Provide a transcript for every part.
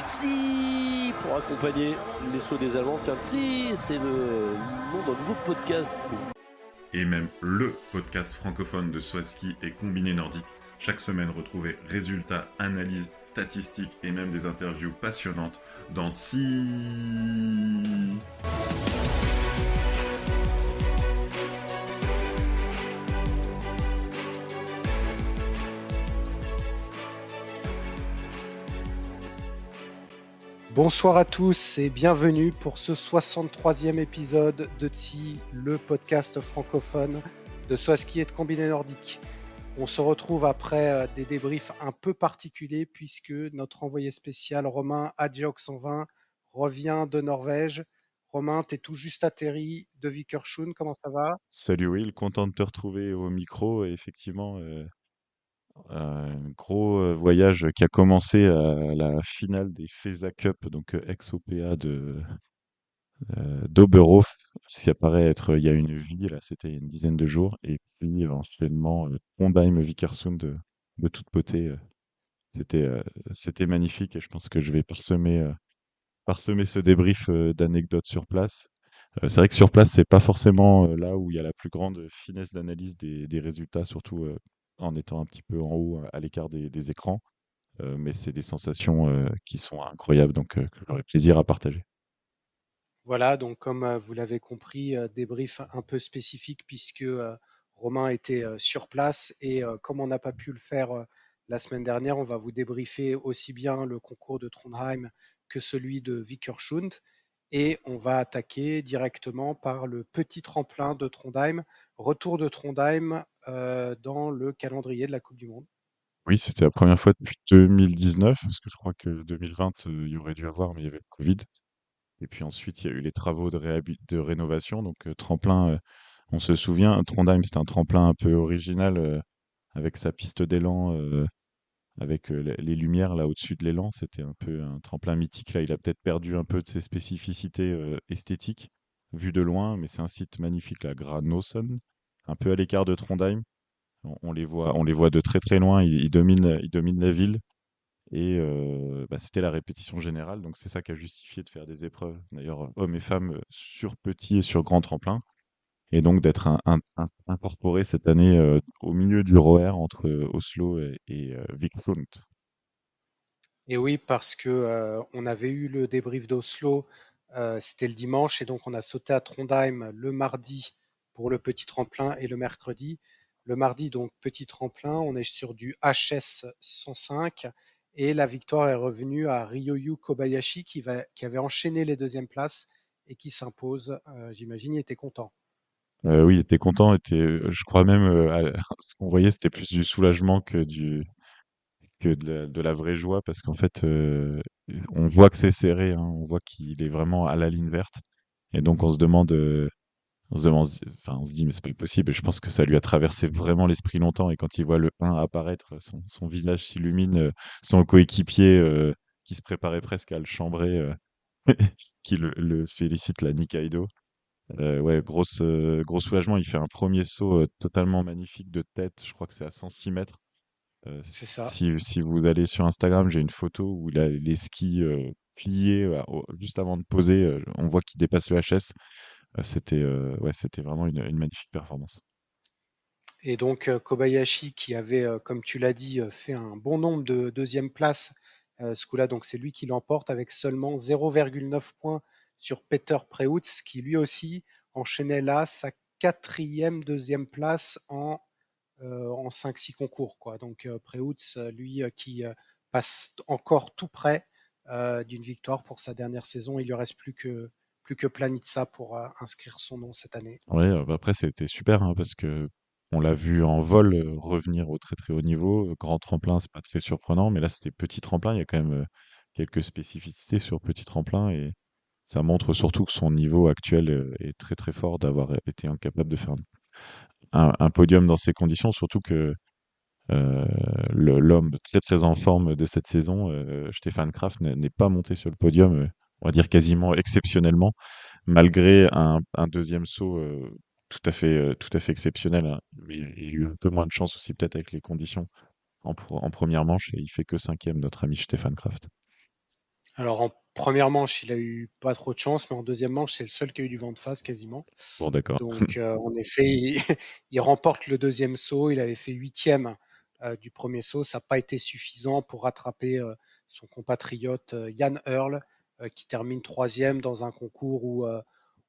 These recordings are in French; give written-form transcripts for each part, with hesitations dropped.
Tsi pour accompagner les sauts des Allemands. Tiens, Tsi, c'est le nom d'un nouveau podcast. Et même le podcast francophone de Swatsky et Combiné Nordique. Chaque semaine, retrouvez résultats, analyses, statistiques et même des interviews passionnantes dans Tsi. Bonsoir à tous et bienvenue pour ce 63e épisode de TSI, le podcast francophone de Swatsky et de Combiné Nordique. On se retrouve après des débriefs un peu particuliers puisque notre envoyé spécial Romain Adjok 120 revient de Norvège. Romain, tu es tout juste atterri de Vikersund, comment ça va? Salut Will, content de te retrouver au micro. Et effectivement, un gros voyage qui a commencé à la finale des FESA Cup, donc ex-OPA d'Oberhof. Ça paraît être il y a une vie, là, c'était il y a une dizaine de jours. Et puis enchaînement Trondheim-Vikersund de toute beauté. C'était c'était magnifique et je pense que je vais parsemer ce débrief d'anecdotes sur place. C'est vrai que sur place, c'est pas forcément là où il y a la plus grande finesse d'analyse des résultats, surtout en étant un petit peu en haut, à l'écart des écrans. Mais c'est des sensations qui sont incroyables, donc que j'aurai plaisir à partager. Voilà, donc comme vous l'avez compris, débrief un peu spécifique puisque Romain était sur place et comme on n'a pas pu le faire la semaine dernière, on va vous débriefer aussi bien le concours de Trondheim que celui de Vikersund et on va attaquer directement par le petit tremplin de Trondheim, retour de Trondheim dans le calendrier de la Coupe du Monde. Oui, c'était la première fois depuis 2019, parce que je crois que 2020, il y aurait dû avoir, mais il y avait le Covid. Et puis ensuite, il y a eu les travaux de rénovation. Donc, tremplin, on se souvient, Trondheim, c'était un tremplin un peu original avec sa piste d'élan, avec les lumières là au-dessus de l'élan. C'était un peu un tremplin mythique. Là, il a peut-être perdu un peu de ses spécificités esthétiques, vues de loin, mais c'est un site magnifique, la Granåsen, un peu à l'écart de Trondheim. On les voit de très très loin. Ils dominent la ville. Et bah, c'était la répétition générale, donc c'est ça qui a justifié de faire des épreuves, d'ailleurs, hommes et femmes, sur petit et sur grand tremplin. Et donc d'être incorporé cette année au milieu du ROR entre Oslo et Vikersund. Et oui, parce que on avait eu le débrief d'Oslo, c'était le dimanche, et donc on a sauté à Trondheim le mardi pour le petit tremplin et le mercredi. Le mardi, donc petit tremplin, on est sur du HS 105 et la victoire est revenue à Ryoyu Kobayashi qui avait enchaîné les deuxièmes places et qui s'impose. J'imagine, il était content. Oui, il était content, je crois même, ce qu'on voyait, c'était plus du soulagement que de la vraie joie, parce qu'en fait, on voit que c'est serré, hein, on voit qu'il est vraiment à la ligne verte. Et donc on se dit, mais c'est pas possible. Et je pense que ça lui a traversé vraiment l'esprit longtemps. Et quand il voit le 1 apparaître, son visage s'illumine, son coéquipier qui se préparait presque à le chambrer, qui le félicite, la Nikaido. Ouais, gros soulagement. Il fait un premier saut totalement magnifique de tête. Je crois que c'est à 106 mètres. C'est ça. Si vous allez sur Instagram, j'ai une photo où il a les skis pliés juste avant de poser. On voit qu'il dépasse le HS. Ouais, c'était vraiment une magnifique performance. Et donc Kobayashi qui avait, comme tu l'as dit, fait un bon nombre de deuxième places ce coup-là, donc c'est lui qui l'emporte avec seulement 0,9 points sur Peter Preutz qui lui aussi enchaînait là sa quatrième deuxième place en 5-6 concours, quoi. Donc Preutz, lui, qui passe encore tout près d'une victoire pour sa dernière saison. Il lui reste plus que Planitza pour inscrire son nom cette année. Ouais, bah, après, c'était super, hein, parce que on l'a vu en vol revenir au très très haut niveau. Grand tremplin, c'est pas très surprenant, mais là, c'était petit tremplin. Il y a quand même quelques spécificités sur petit tremplin et ça montre surtout que son niveau actuel est très très fort d'avoir été incapable de faire un podium dans ces conditions, surtout que euh, l'homme très très en forme de cette saison, Stefan Kraft, n'est pas monté sur le podium, on va dire quasiment exceptionnellement, malgré un deuxième saut tout à fait exceptionnel, hein. Mais il y a eu un peu moins de chance aussi peut-être avec les conditions en première manche et il fait que cinquième, notre ami Stefan Kraft. Alors en première manche, il a eu pas trop de chance, mais en deuxième manche, c'est le seul qui a eu du vent de face quasiment. Bon, d'accord. Donc en effet, il remporte le deuxième saut. Il avait fait huitième du premier saut. Ça n'a pas été suffisant pour rattraper son compatriote Jan Earl, qui termine troisième dans un concours où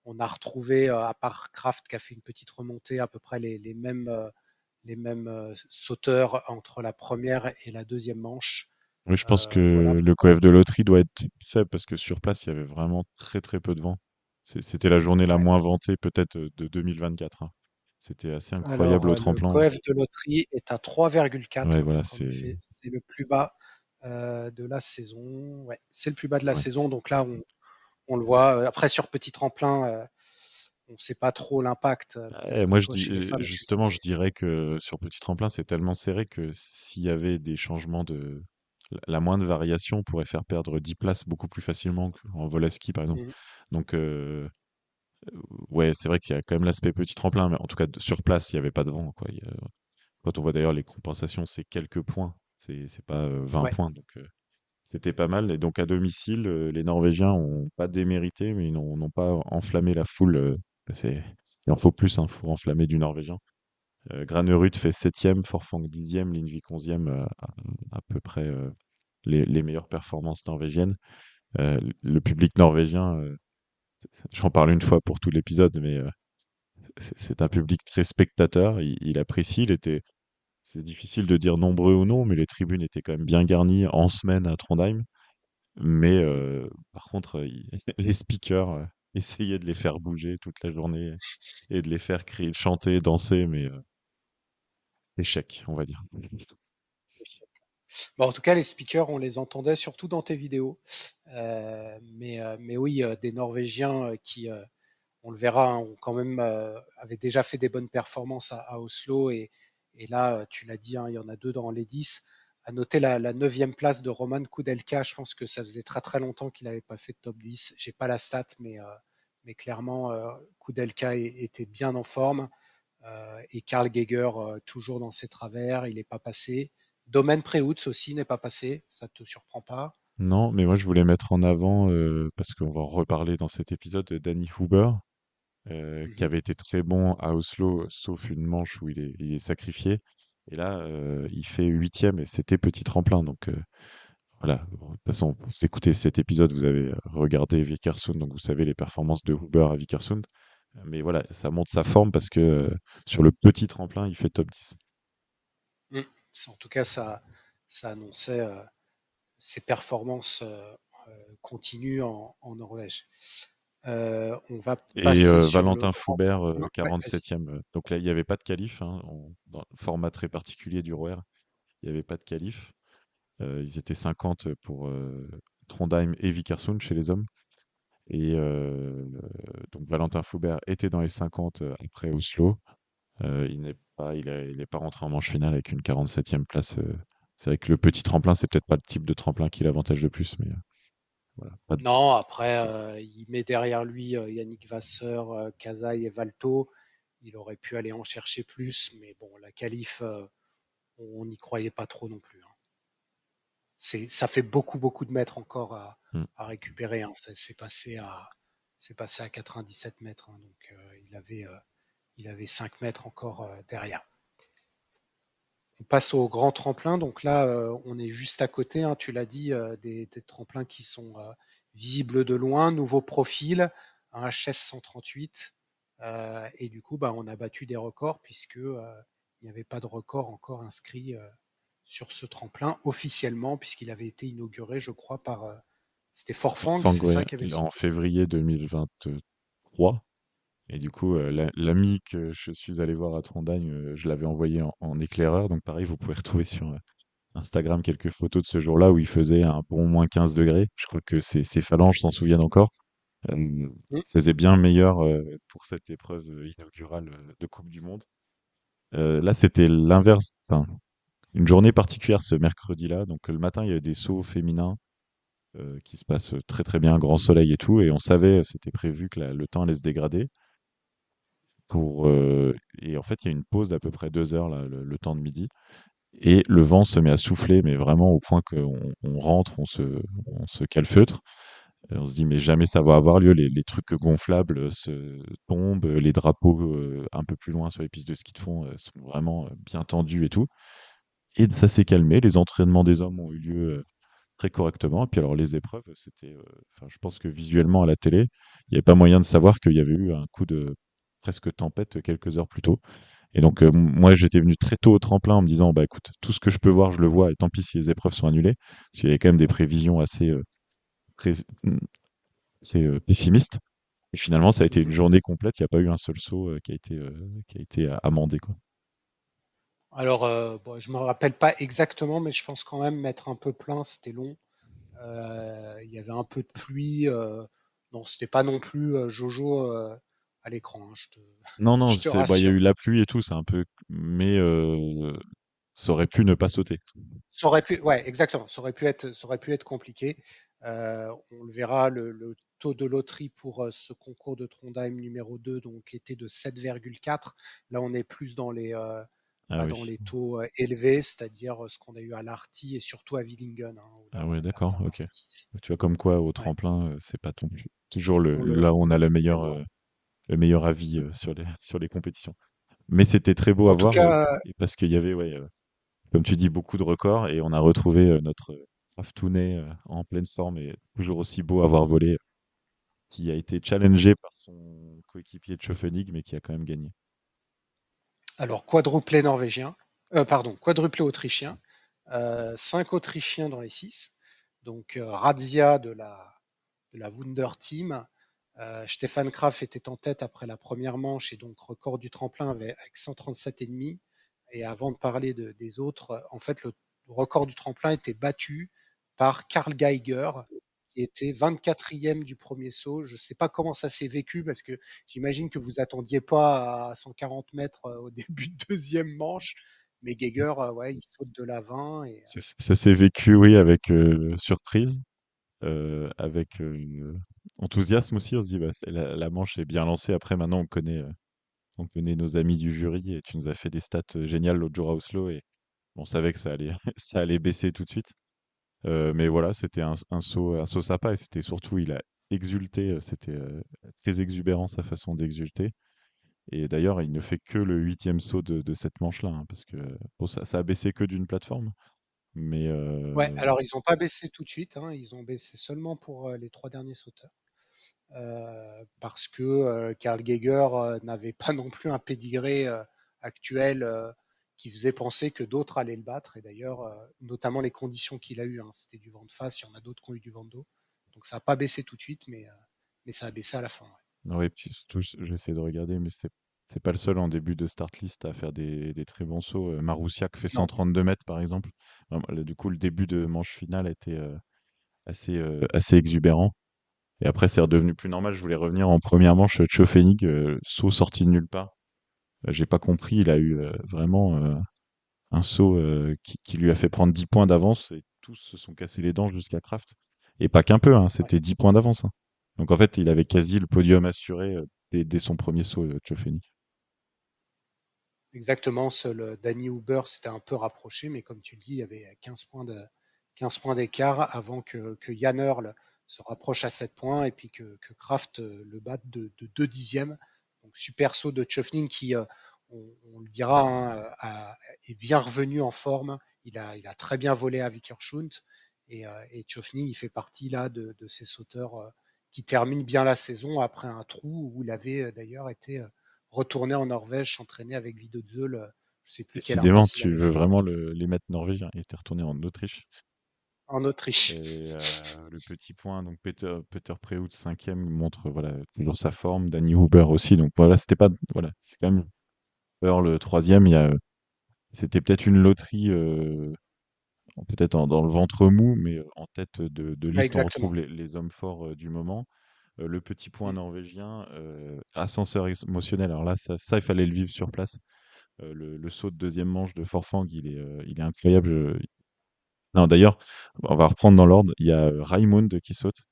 on a retrouvé, à part Kraft qui a fait une petite remontée, à peu près les mêmes sauteurs entre la première et la deuxième manche. Oui, je pense Voilà. que le coef de loterie doit être faible parce que sur place, il y avait vraiment très très peu de vent. C'était la journée la Ouais. moins ventée peut-être de 2024, hein. C'était assez Alors, incroyable au le tremplin. coef de loterie est à Ouais, 3,4. voilà, Donc, en effet, c'est le plus bas de la saison. Ouais, c'est le plus bas de la ouais. saison. Donc là, on le voit. Après, sur petit tremplin, on ne sait pas trop l'impact. Peut-être Et que moi, je toi, dis, chez les femmes, tu le justement, je connais. dirais que sur petit tremplin, c'est tellement serré que s'il y avait des changements la moindre variation pourrait faire perdre 10 places beaucoup plus facilement qu'en vol à ski, par exemple. Mhm. Donc, ouais, c'est vrai qu'il y a quand même l'aspect petit tremplin, mais en tout cas, sur place, il n'y avait pas de vent, quoi. Quand on voit d'ailleurs les compensations, c'est quelques points, c'est pas 20 Ouais. points, donc c'était pas mal. Et donc à domicile, les Norvégiens ont pas démérité, mais ils n'ont pas enflammé la foule. Il en faut plus, hein, faut enflammer du Norvégien. Granerud fait septième, Forfang dixième, Lindvik onzième, à peu près les meilleures performances norvégiennes. Le public norvégien, j'en parle une fois pour tout l'épisode, mais c'est un public très spectateur. Il apprécie. C'est difficile de dire nombreux ou non, mais les tribunes étaient quand même bien garnies en semaine à Trondheim. Mais par contre, les speakers essayaient de les faire bouger toute la journée et de les faire crier, chanter, danser, mais échec, on va dire. Bon, en tout cas, les speakers, on les entendait surtout dans tes vidéos. Mais oui, des Norvégiens qui, on le verra, hein, ont quand même avaient déjà fait des bonnes performances à Oslo. Et là, tu l'as dit, hein, il y en a deux dans les 10. À noter la 9e place de Roman Kudelka. Je pense que ça faisait très très longtemps qu'il n'avait pas fait de top 10. J'ai pas la stat, mais clairement, Kudelka était bien en forme. Et Karl Geiger, toujours dans ses travers, il n'est pas passé. Domaine Preutz aussi n'est pas passé, ça ne te surprend pas. Non, mais moi je voulais mettre en avant, parce qu'on va en reparler dans cet épisode, Danny Huber, qui Mhm. avait été très bon à Oslo, sauf une manche où il est sacrifié. Et là, il fait huitième et c'était petit tremplin. Donc voilà. Bon, de toute façon, vous écoutez cet épisode, vous avez regardé Vikersund, donc vous savez les performances de Huber à Vikersund. Mais voilà, ça montre sa forme parce que sur le petit tremplin, il fait top 10. Mm. En tout cas, ça annonçait ses performances continues en Norvège. On va Et passer sur le Valentin grand. Foubert, Non, ouais, vas-y. 47e. Donc là, il n'y avait pas de qualif, hein, dans le format très particulier du ROR. Il n'y avait pas de qualif. Ils étaient 50 pour Trondheim et Vikersund chez les hommes. Et donc Valentin Foubert était dans les 50 après Oslo. Il n'est pas rentré en manche finale avec une 47e place. C'est vrai que le petit tremplin, c'est peut-être pas le type de tremplin qui l'avantage le plus, mais voilà. Non, après, il met derrière lui Yannick Vasseur, Kazaï et Valto. Il aurait pu aller en chercher plus, mais bon, la qualif, on n'y croyait pas trop non plus, hein. Ça fait beaucoup, beaucoup de mètres encore Hmm. à récupérer, hein. C'est passé à 97 mètres, hein. Donc il avait 5 mètres encore derrière. On passe au grand tremplin. Donc là, on est juste à côté, hein, tu l'as dit, des tremplins qui sont visibles de loin. Nouveau profil, un HS 138. Et du coup, bah, on a battu des records puisque il n'y avait pas de record encore inscrit sur ce tremplin officiellement, puisqu'il avait été inauguré, je crois, par. C'était Forfang, Fang, c'est ça ouais, qui avait. en février 2023. Et du coup, l'ami que je suis allé voir à Trondheim, je l'avais envoyé en éclaireur. Donc pareil, vous pouvez retrouver sur Instagram quelques photos de ce jour-là où il faisait un bon moins 15 degrés. Je crois que ses phalanges s'en souviennent encore. Hmm. Ça faisait bien meilleur pour cette épreuve inaugurale de Coupe du Monde. Là, c'était l'inverse. Enfin, une journée particulière ce mercredi-là. Donc le matin, il y avait des sauts féminins qui se passent très très bien, grand soleil et tout. Et on savait, c'était prévu que le temps allait se dégrader. Et en fait, il y a une pause d'à peu près 2 heures, là, le temps de midi. et le vent se met à souffler, mais vraiment au point qu'on rentre, on se calfeutre. On se dit, mais jamais ça va avoir lieu. Les trucs gonflables se tombent, les drapeaux un peu plus loin sur les pistes de ski de fond sont vraiment bien tendus et tout. Et ça s'est calmé. Les entraînements des hommes ont eu lieu très correctement. Et puis alors les épreuves, c'était, enfin, je pense que visuellement à la télé, il n'y avait pas moyen de savoir qu'il y avait eu un coup de presque tempête quelques heures plus tôt. Et donc moi j'étais venu très tôt au tremplin en me disant, bah écoute, tout ce que je peux voir, je le vois, et tant pis si les épreuves sont annulées, parce qu'il y avait quand même des prévisions assez très, pessimistes. Et finalement, ça a été une Mhm. journée complète. Il n'y a pas eu un seul saut qui a été amendé, quoi. Alors, bon, je me rappelle pas exactement, mais je pense quand même mettre un peu plein, c'était long. Il y avait un peu de pluie. Non, c'était pas non plus Jojo à l'écran, hein, Non, non, je te bah, il y a rassure. eu la pluie et tout, c'est un peu, mais ça aurait pu ne pas sauter. Ça aurait pu, ouais, exactement. Ça aurait pu être compliqué. On le verra, le taux de loterie pour ce concours de Trondheim numéro 2 donc, était de 7,4. Là, on est plus Ah dans oui. les taux élevés, c'est-à-dire ce qu'on a eu à l'Arty et surtout à Willingen, hein, où là, Ah on ouais, avait d'accord, atteint ok. 10. Tu vois comme quoi au Ouais, tremplin, c'est pas toujours pour là où on a le meilleur avis sur les compétitions. Mais c'était très beau à En tout voir cas, et parce qu'il y avait, ouais, comme tu dis, beaucoup de records et on a retrouvé notre Raftounet en pleine forme et toujours aussi beau à voir voler, qui a été challengé par son coéquipier de Tschofenig, mais qui a quand même gagné. alors quadruplé norvégien, quadruplé autrichien, 5 Autrichiens dans les 6. Donc Radzia de la Wunder Team. Stefan Kraft était en tête après la première manche et donc record du tremplin avec 137,5. Et avant de parler des autres, en fait, le record du tremplin était battu par Karl Geiger, qui était 24e du premier saut. Je ne sais pas comment ça s'est vécu parce que j'imagine que vous attendiez pas à 140 mètres au début de deuxième manche. Mais Geiger, ouais, il saute de l'avant et Ça s'est vécu, oui, avec surprise, avec enthousiasme aussi. On se dit, bah, la manche est bien lancée. Après, maintenant, on connaît nos amis du jury et tu nous as fait des stats géniales l'autre jour à Oslo et on savait que ça allait, ça allait baisser tout de suite. Mais voilà, c'était un saut sympa et c'était surtout, il a exulté, c'était très exubérant sa façon d'exulter. Et d'ailleurs, il ne fait que le huitième saut de cette manche-là, hein, parce que bon, ça a baissé que d'une plateforme, mais ouais, alors ils n'ont pas baissé tout de suite, hein, ils ont baissé seulement pour les 3 derniers sauteurs. Parce que Karl Geiger n'avait pas non plus un pédigré actuel qui faisait penser que d'autres allaient le battre. Et d'ailleurs, notamment les conditions qu'il a eues, hein, c'était du vent de face, il y en a d'autres qui ont eu du vent de dos. Donc ça n'a pas baissé tout de suite, mais ça a baissé à la fin. Ouais. ouais, puis surtout, j'essaie de regarder, mais c'est pas le seul en début de start list à faire des très bons sauts. Maroussiak fait Non, 132 mètres, par exemple. Là, du coup, le début de manche finale était assez exubérant. Et après, c'est redevenu plus normal. Je voulais revenir en première manche, Tchofénig, saut sorti de nulle part. J'ai pas compris. Il a eu vraiment un saut qui lui a fait prendre 10 points d'avance et tous se sont cassés les dents jusqu'à Kraft. Et pas qu'un peu, hein, ouais. c'était 10 points d'avance, hein. Donc en fait, il avait quasi le podium assuré dès son premier saut, Tchofénig. Exactement, seul Danny Huber s'était un peu rapproché, mais comme tu le dis, il y avait 15 points d'écart avant que Jan Earl se rapproche à 7 points et puis que Kraft le batte de 2 dixièmes. Donc super saut de Tchofning qui, on le dira, hein, est bien revenu en forme. Il a très bien volé à Vickersund et Tchofning, il fait partie là de ces sauteurs qui terminent bien la saison après un trou où il avait d'ailleurs été retourné en Norvège s'entraîner avec Vidozöl. Je ne sais plus quelle Décidément, impasse il tu avait veux fait vraiment les mettre norvégiens. Il était retourné en Autriche. en Autriche. Et le petit point, donc Peter Preut, cinquième, montre voilà, toujours sa forme. Danny Huber aussi. Donc voilà, c'était pas. Voilà, c'est quand même. Alors, le troisième, c'était peut-être une loterie, peut-être dans le ventre mou, mais en tête de Ouais, liste, on retrouve exactement. les hommes forts du moment. Le petit point Mm. norvégien, ascenseur émotionnel. Alors là, ça, il fallait le vivre sur place. Le saut de deuxième manche de Forfang, il est incroyable. Non, d'ailleurs, on va reprendre dans l'ordre. Il y a Raimund qui saute.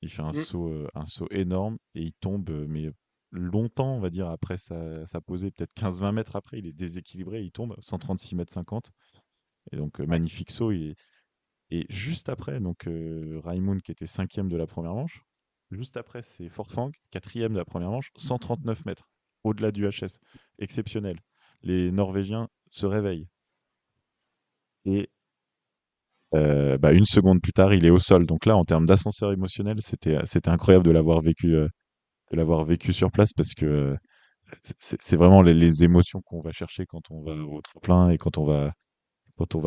Il fait un Mm. saut, un saut énorme et il tombe, mais longtemps, on va dire, après sa posée, peut-être 15-20 mètres après, il est déséquilibré, il tombe 136 mètres 50. Et donc, Ouais. magnifique saut. Et juste après, donc Raimund qui était cinquième de la première manche, juste après, c'est Forfang, quatrième de la première manche, 139 mètres, au-delà du HS. Exceptionnel. Les Norvégiens se réveillent. Et une seconde plus tard, il est au sol. Donc là, en termes d'ascenseur émotionnel, c'était incroyable de l'avoir vécu sur place parce que c'est vraiment les émotions qu'on va chercher quand on va au tremplin et quand on va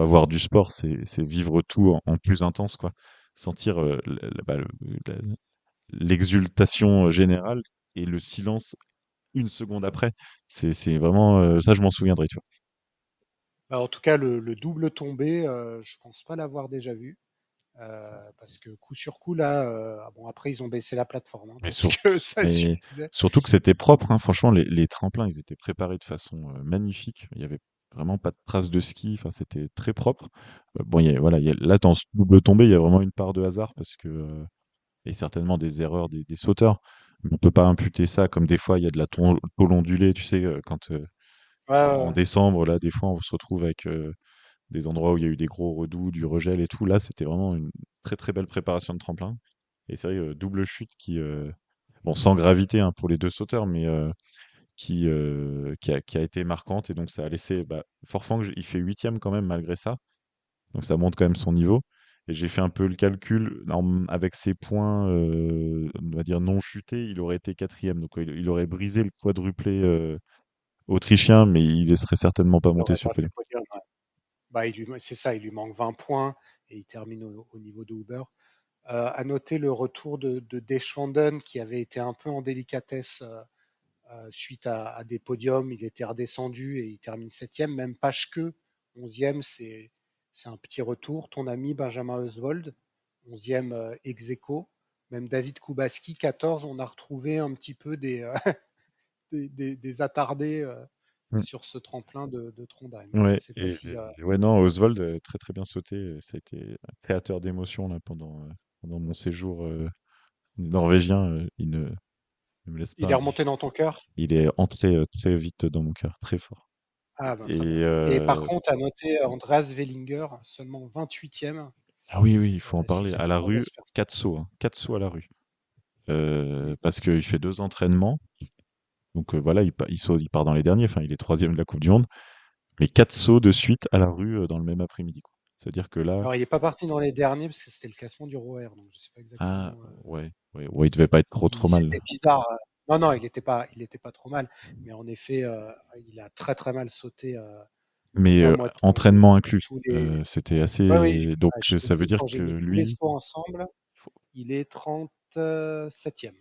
voir du sport, c'est vivre tout en plus intense, quoi. Sentir la- l'exultation générale et le silence une seconde après. C'est vraiment ça, je m'en souviendrai, tu vois. Bah, en tout cas, le double tombé, je pense pas l'avoir déjà vu. Parce que coup sur coup, là, bon, après, ils ont baissé la plateforme hein, Mais, parce que ça mais suffisait. surtout que c'était propre, hein. Franchement, les tremplins, ils étaient préparés de façon magnifique. Il y avait vraiment pas de traces de ski. Enfin, c'était très propre. Bon, voilà, là, dans ce double tombé, il y a vraiment une part de hasard parce que et certainement des erreurs des sauteurs. Mais on peut pas imputer ça comme des fois il y a de la tôle ondulée, tu sais, quand Ouais, ouais, en ouais. décembre, là, des fois, on se retrouve avec des endroits où il y a eu des gros redoux, du regel et tout. Là, c'était vraiment une très très belle préparation de tremplin. Et c'est vrai, double chute qui, bon, sans gravité hein, pour les deux sauteurs, mais qui a été marquante. Et donc, ça a laissé. Forfang, il fait huitième quand même malgré ça. Donc ça montre quand même son niveau. Et j'ai fait un peu le calcul. Avec ses points, on va dire non chutés, il aurait été quatrième. Donc il aurait brisé le quadruplé autrichien, mais il ne serait certainement pas Il monté aurait sur pas le fait podium. podium. Ouais. Bah, c'est ça, il lui manque 20 points et il termine au niveau de Huber. À noter le retour de Deschwanden qui avait été un peu en délicatesse suite à des podiums. Il était redescendu et il termine septième. Même Paschke, 11e, c'est un petit retour. Ton ami Benjamin Oswald, 11e ex aequo. Même David Kubaski, 14. On a retrouvé un petit peu des attardés Mm. sur ce tremplin de Trondheim. Je Ouais, sais pas si. ouais, non, Oswald, très très bien sauté. Ça a été un créateur d'émotion là, pendant mon séjour norvégien. Il ne me laisse Il est pas. remonté dans ton cœur? Il est entré très vite dans mon cœur, très fort. Ah, ben, très Et bien. Et par contre, à noter Andreas Wellinger, seulement 28e. ah oui, oui, il faut en C'est parler. sa À plus la rue, mauvaise performance. 4 sauts, hein, 4 sauts à la rue. Mm. Parce qu'il fait 2 entraînements. Donc voilà, il part dans les derniers. Enfin, il est troisième de la Coupe du Monde. Mais 4 sauts de suite à la rue dans le même après-midi, quoi. C'est-à-dire que là, Alors, il n'est pas parti dans les derniers parce que c'était le classement du ROR, donc je ne sais pas ah exactement. ouais, ouais, ouais, il devait pas être trop mal. C'était bizarre. Non, non, il était pas trop mal. Mais en effet, il a très très mal sauté. Mais Là, moi, entraînement inclus. tous les. C'était Oui, oui. donc Je te ça veut dis, dire quand j'ai que mis tous les lui, sauts ensemble, faut- il est 37e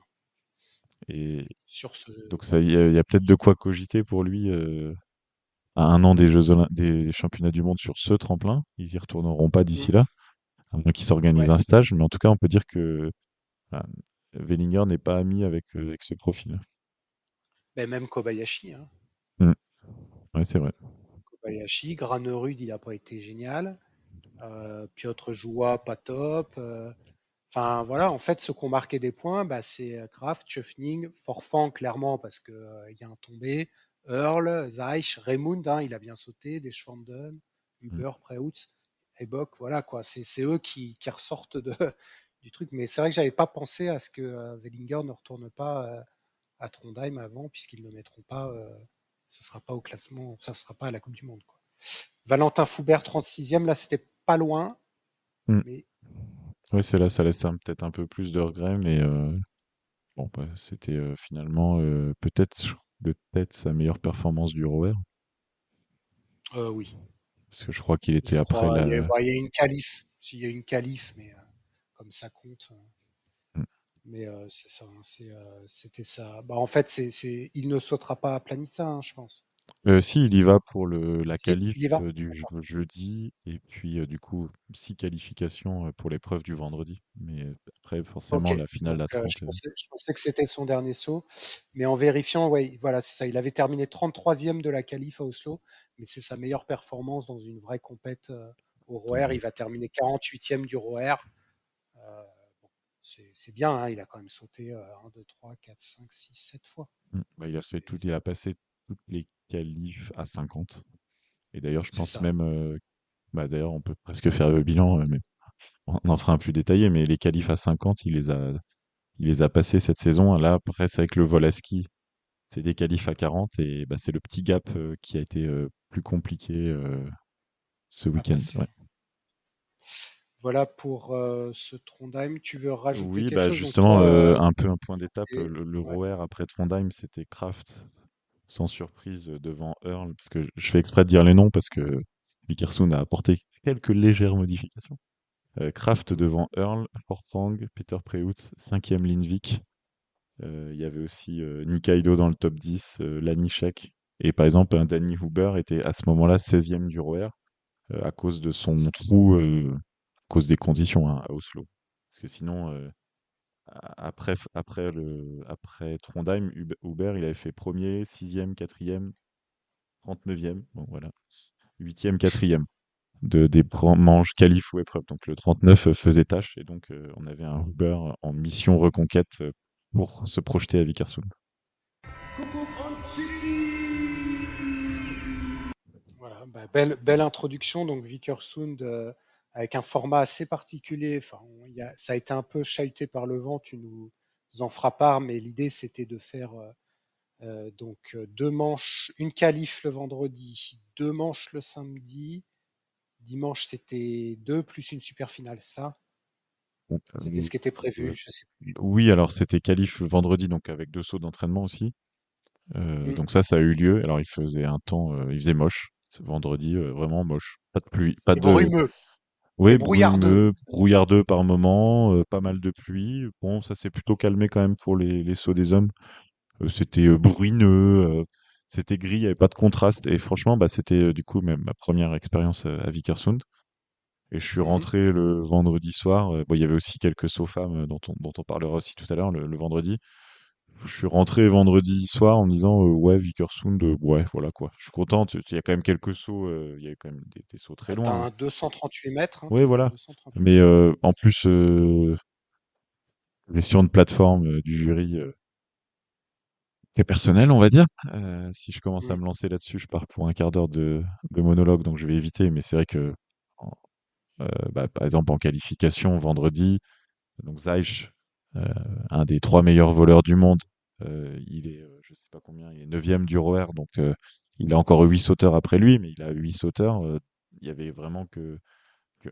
et sur ce. donc Ouais, ça, il y a sur peut-être ce de quoi cogiter pour lui à un an des championnats du monde sur ce tremplin. Ils y retourneront pas Mm. d'ici là, à moins qu'ils s'organisent Ouais. un stage. Mais en tout cas, on peut dire que ah, Wellinger n'est pas ami avec ce profil. Ben, même Kobayashi. Hein. Mm. Ouais, c'est vrai. Kobayashi, Granerud, il n'a pas été génial. Piotr Joua, pas top. Enfin, voilà, en fait, ceux qui ont marqué des points, bah, c'est Kraft, Schöffning, Forfang, clairement, parce qu'il y a un tombé. Earl, Zeich, Raymond, hein, il a bien sauté, Deschwanden, Mm. Huber, Preutz, Ebok, voilà, quoi. C'est eux qui ressortent du truc. Mais c'est vrai que j'avais pas pensé à ce que Wellinger ne retourne pas à Trondheim avant, puisqu'ils ne mettront pas, ce sera pas au classement, ça sera pas à la Coupe du Monde, quoi. Valentin Foubert, 36e, là, c'était pas loin, Mm. mais Ouais, c'est c'était là, pas ça loin. laisse peut-être un peu plus de regrets, mais bon, c'était finalement peut-être sa meilleure performance du rower, Oui. parce que je crois qu'il Je était après crois. la. Il y a une qualif. S'il y a une qualif, mais comme ça compte. Mm. Mais c'est ça. Hein, c'était ça. Bah, en fait, il ne sautera pas à Planitza, hein, je pense. Si, il y va pour la Si, il y qualif va. du D'accord. jeudi, et puis du coup, 6 qualifications pour l'épreuve du vendredi. Mais après, forcément, Ok. la finale Donc, à 30. je pensais que c'était son dernier saut. Mais en vérifiant, ouais, voilà, c'est ça. Il avait terminé 33e de la qualif à Oslo, mais c'est sa meilleure performance dans une vraie compète au Tant ROR. mieux. Il va terminer 48e du ROR. Euh, c'est bien, hein, il a quand même sauté 1, 2, 3, 4, 5, 6, 7 fois. Bah, il a passé toutes les qualifs à 50. Et d'ailleurs, je C'est pense ça. même, bah, d'ailleurs, on peut presque faire le bilan, mais on en fera un plus détaillé, mais les qualifs à 50, il les a passés cette saison. Là, après, c'est avec le vol à ski, c'est des qualifs à 40 et bah, c'est le petit gap qui a été plus compliqué ce À week-end. Ouais. passer. Voilà pour ce Trondheim. Tu veux rajouter Oui, quelque bah chose? Donc justement, toi, un peu un point d'étape, et- le ouais, ROER après Trondheim, c'était Kraft, sans surprise, devant Earl, parce que je fais exprès de dire les noms, parce que Vickersoon a apporté quelques légères modifications. Kraft mhm, devant Earl, Forfang, Peter Preutz, 5e Lindvik. Il y avait aussi Nikaido dans le top 10, Lanišek. Et par exemple, un Danny Huber était à ce moment-là 16e du ROER à cause de c'est son ça. trou, à cause des conditions hein, à Oslo. Parce que sinon, après Trondheim, Huber, il avait fait premier, 6e, 4e, 39e, bon voilà, 8e, 4e des manches qualif ou épreuve. Donc le 39 faisait tâche et donc on avait un Huber en mission reconquête pour se projeter à Vickersund. Voilà, bah, belle introduction. Donc Vikersund avec un format assez particulier. Enfin, ça a été un peu chahuté par le vent. Tu nous en feras part, mais l'idée c'était de faire donc deux manches, une qualif le vendredi, deux manches le samedi. Dimanche c'était deux plus une super finale. Ça, Donc, c'était ce qui était euh, prévu. Je sais oui, alors c'était qualif vendredi, donc avec 2 sauts d'entraînement aussi. plus. Donc ça a eu lieu. Alors il faisait un temps, il faisait moche. Ce vendredi, vraiment moche. Pas de pluie, pas Et de, brumeux et ouais, brouillardeux. brumeux, brouillardeux par moment, pas mal de pluie. Bon, ça s'est plutôt calmé quand même pour les sauts des hommes. C'était bruineux, c'était gris, il n'y avait pas de contraste. Et franchement, bah, c'était du coup même ma première expérience à Vikersund. Et je suis Mhm. rentré le vendredi soir. Bon, il y avait aussi quelques sauts femmes dont on parlera aussi tout à l'heure le vendredi. Je suis rentré vendredi soir en me disant ouais, Vikersund, ouais, voilà quoi. Je suis content. Il y a quand même quelques sauts, il y a quand même des sauts très Bah, t'as loin. un 238 mètres, hein, Ouais, t'en as un voilà. 238. Mais en plus, gestion de plateforme du jury. C'est personnel, on va dire. Si je commence à Mhm. me lancer là-dessus, je pars pour un quart d'heure de monologue, donc je vais éviter. Mais c'est vrai que, en- bah, par exemple, en qualification, vendredi, donc Zeich, euh, un des 3 meilleurs voleurs du monde, il est, je sais pas combien, il est 9e du ROER, donc il a encore 8 sauteurs après lui, mais il a 8 sauteurs. Il y avait vraiment que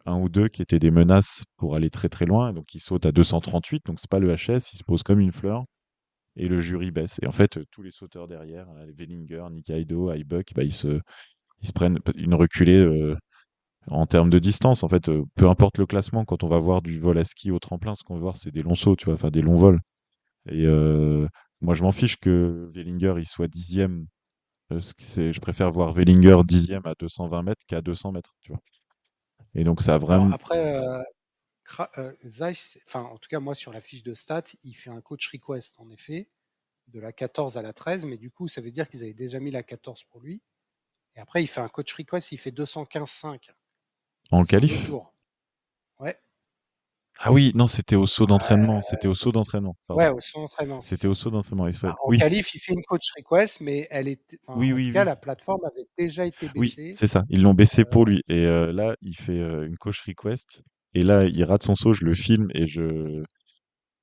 un ou deux qui étaient des menaces pour aller très très loin, donc il saute à 238, donc c'est pas le HS, il se pose comme une fleur et le jury baisse. Et en fait, tous les sauteurs derrière, les Wellinger, Nikaido, Ibuck, bah, ils se prennent une reculée en termes de distance. En fait, peu importe le classement, quand on va voir du vol à ski au tremplin, ce qu'on veut voir, c'est des longs sauts, tu vois, enfin des longs vols. Et moi, je m'en fiche que Wellinger il soit 10e. Je préfère voir Wellinger 10e à 220 mètres qu'à 200 mètres, tu vois. Et donc, ça a Alors vraiment. après, Zeiss, enfin en tout cas moi sur la fiche de stats, il fait un coach request en effet, de la 14 à la 13, mais du coup ça veut dire qu'ils avaient déjà mis la 14 pour lui. Et après il fait un coach request, il fait 215,5. En C'est un autre qualif? jour. Ouais, Ah oui, non, c'était au saut d'entraînement. ouais, C'était au saut d'entraînement, pardon. ouais, au son entraînement, c'est C'était au ça. saut d'entraînement. En Oui, qualif, il fait une coach request, mais enfin, oui, en tout oui, cas, oui. la plateforme avait déjà été Oui, baissée. c'est ça. Ils l'ont baissé Euh, pour lui. Et là, il fait une coach request. Et là, il rate son saut. Je le filme et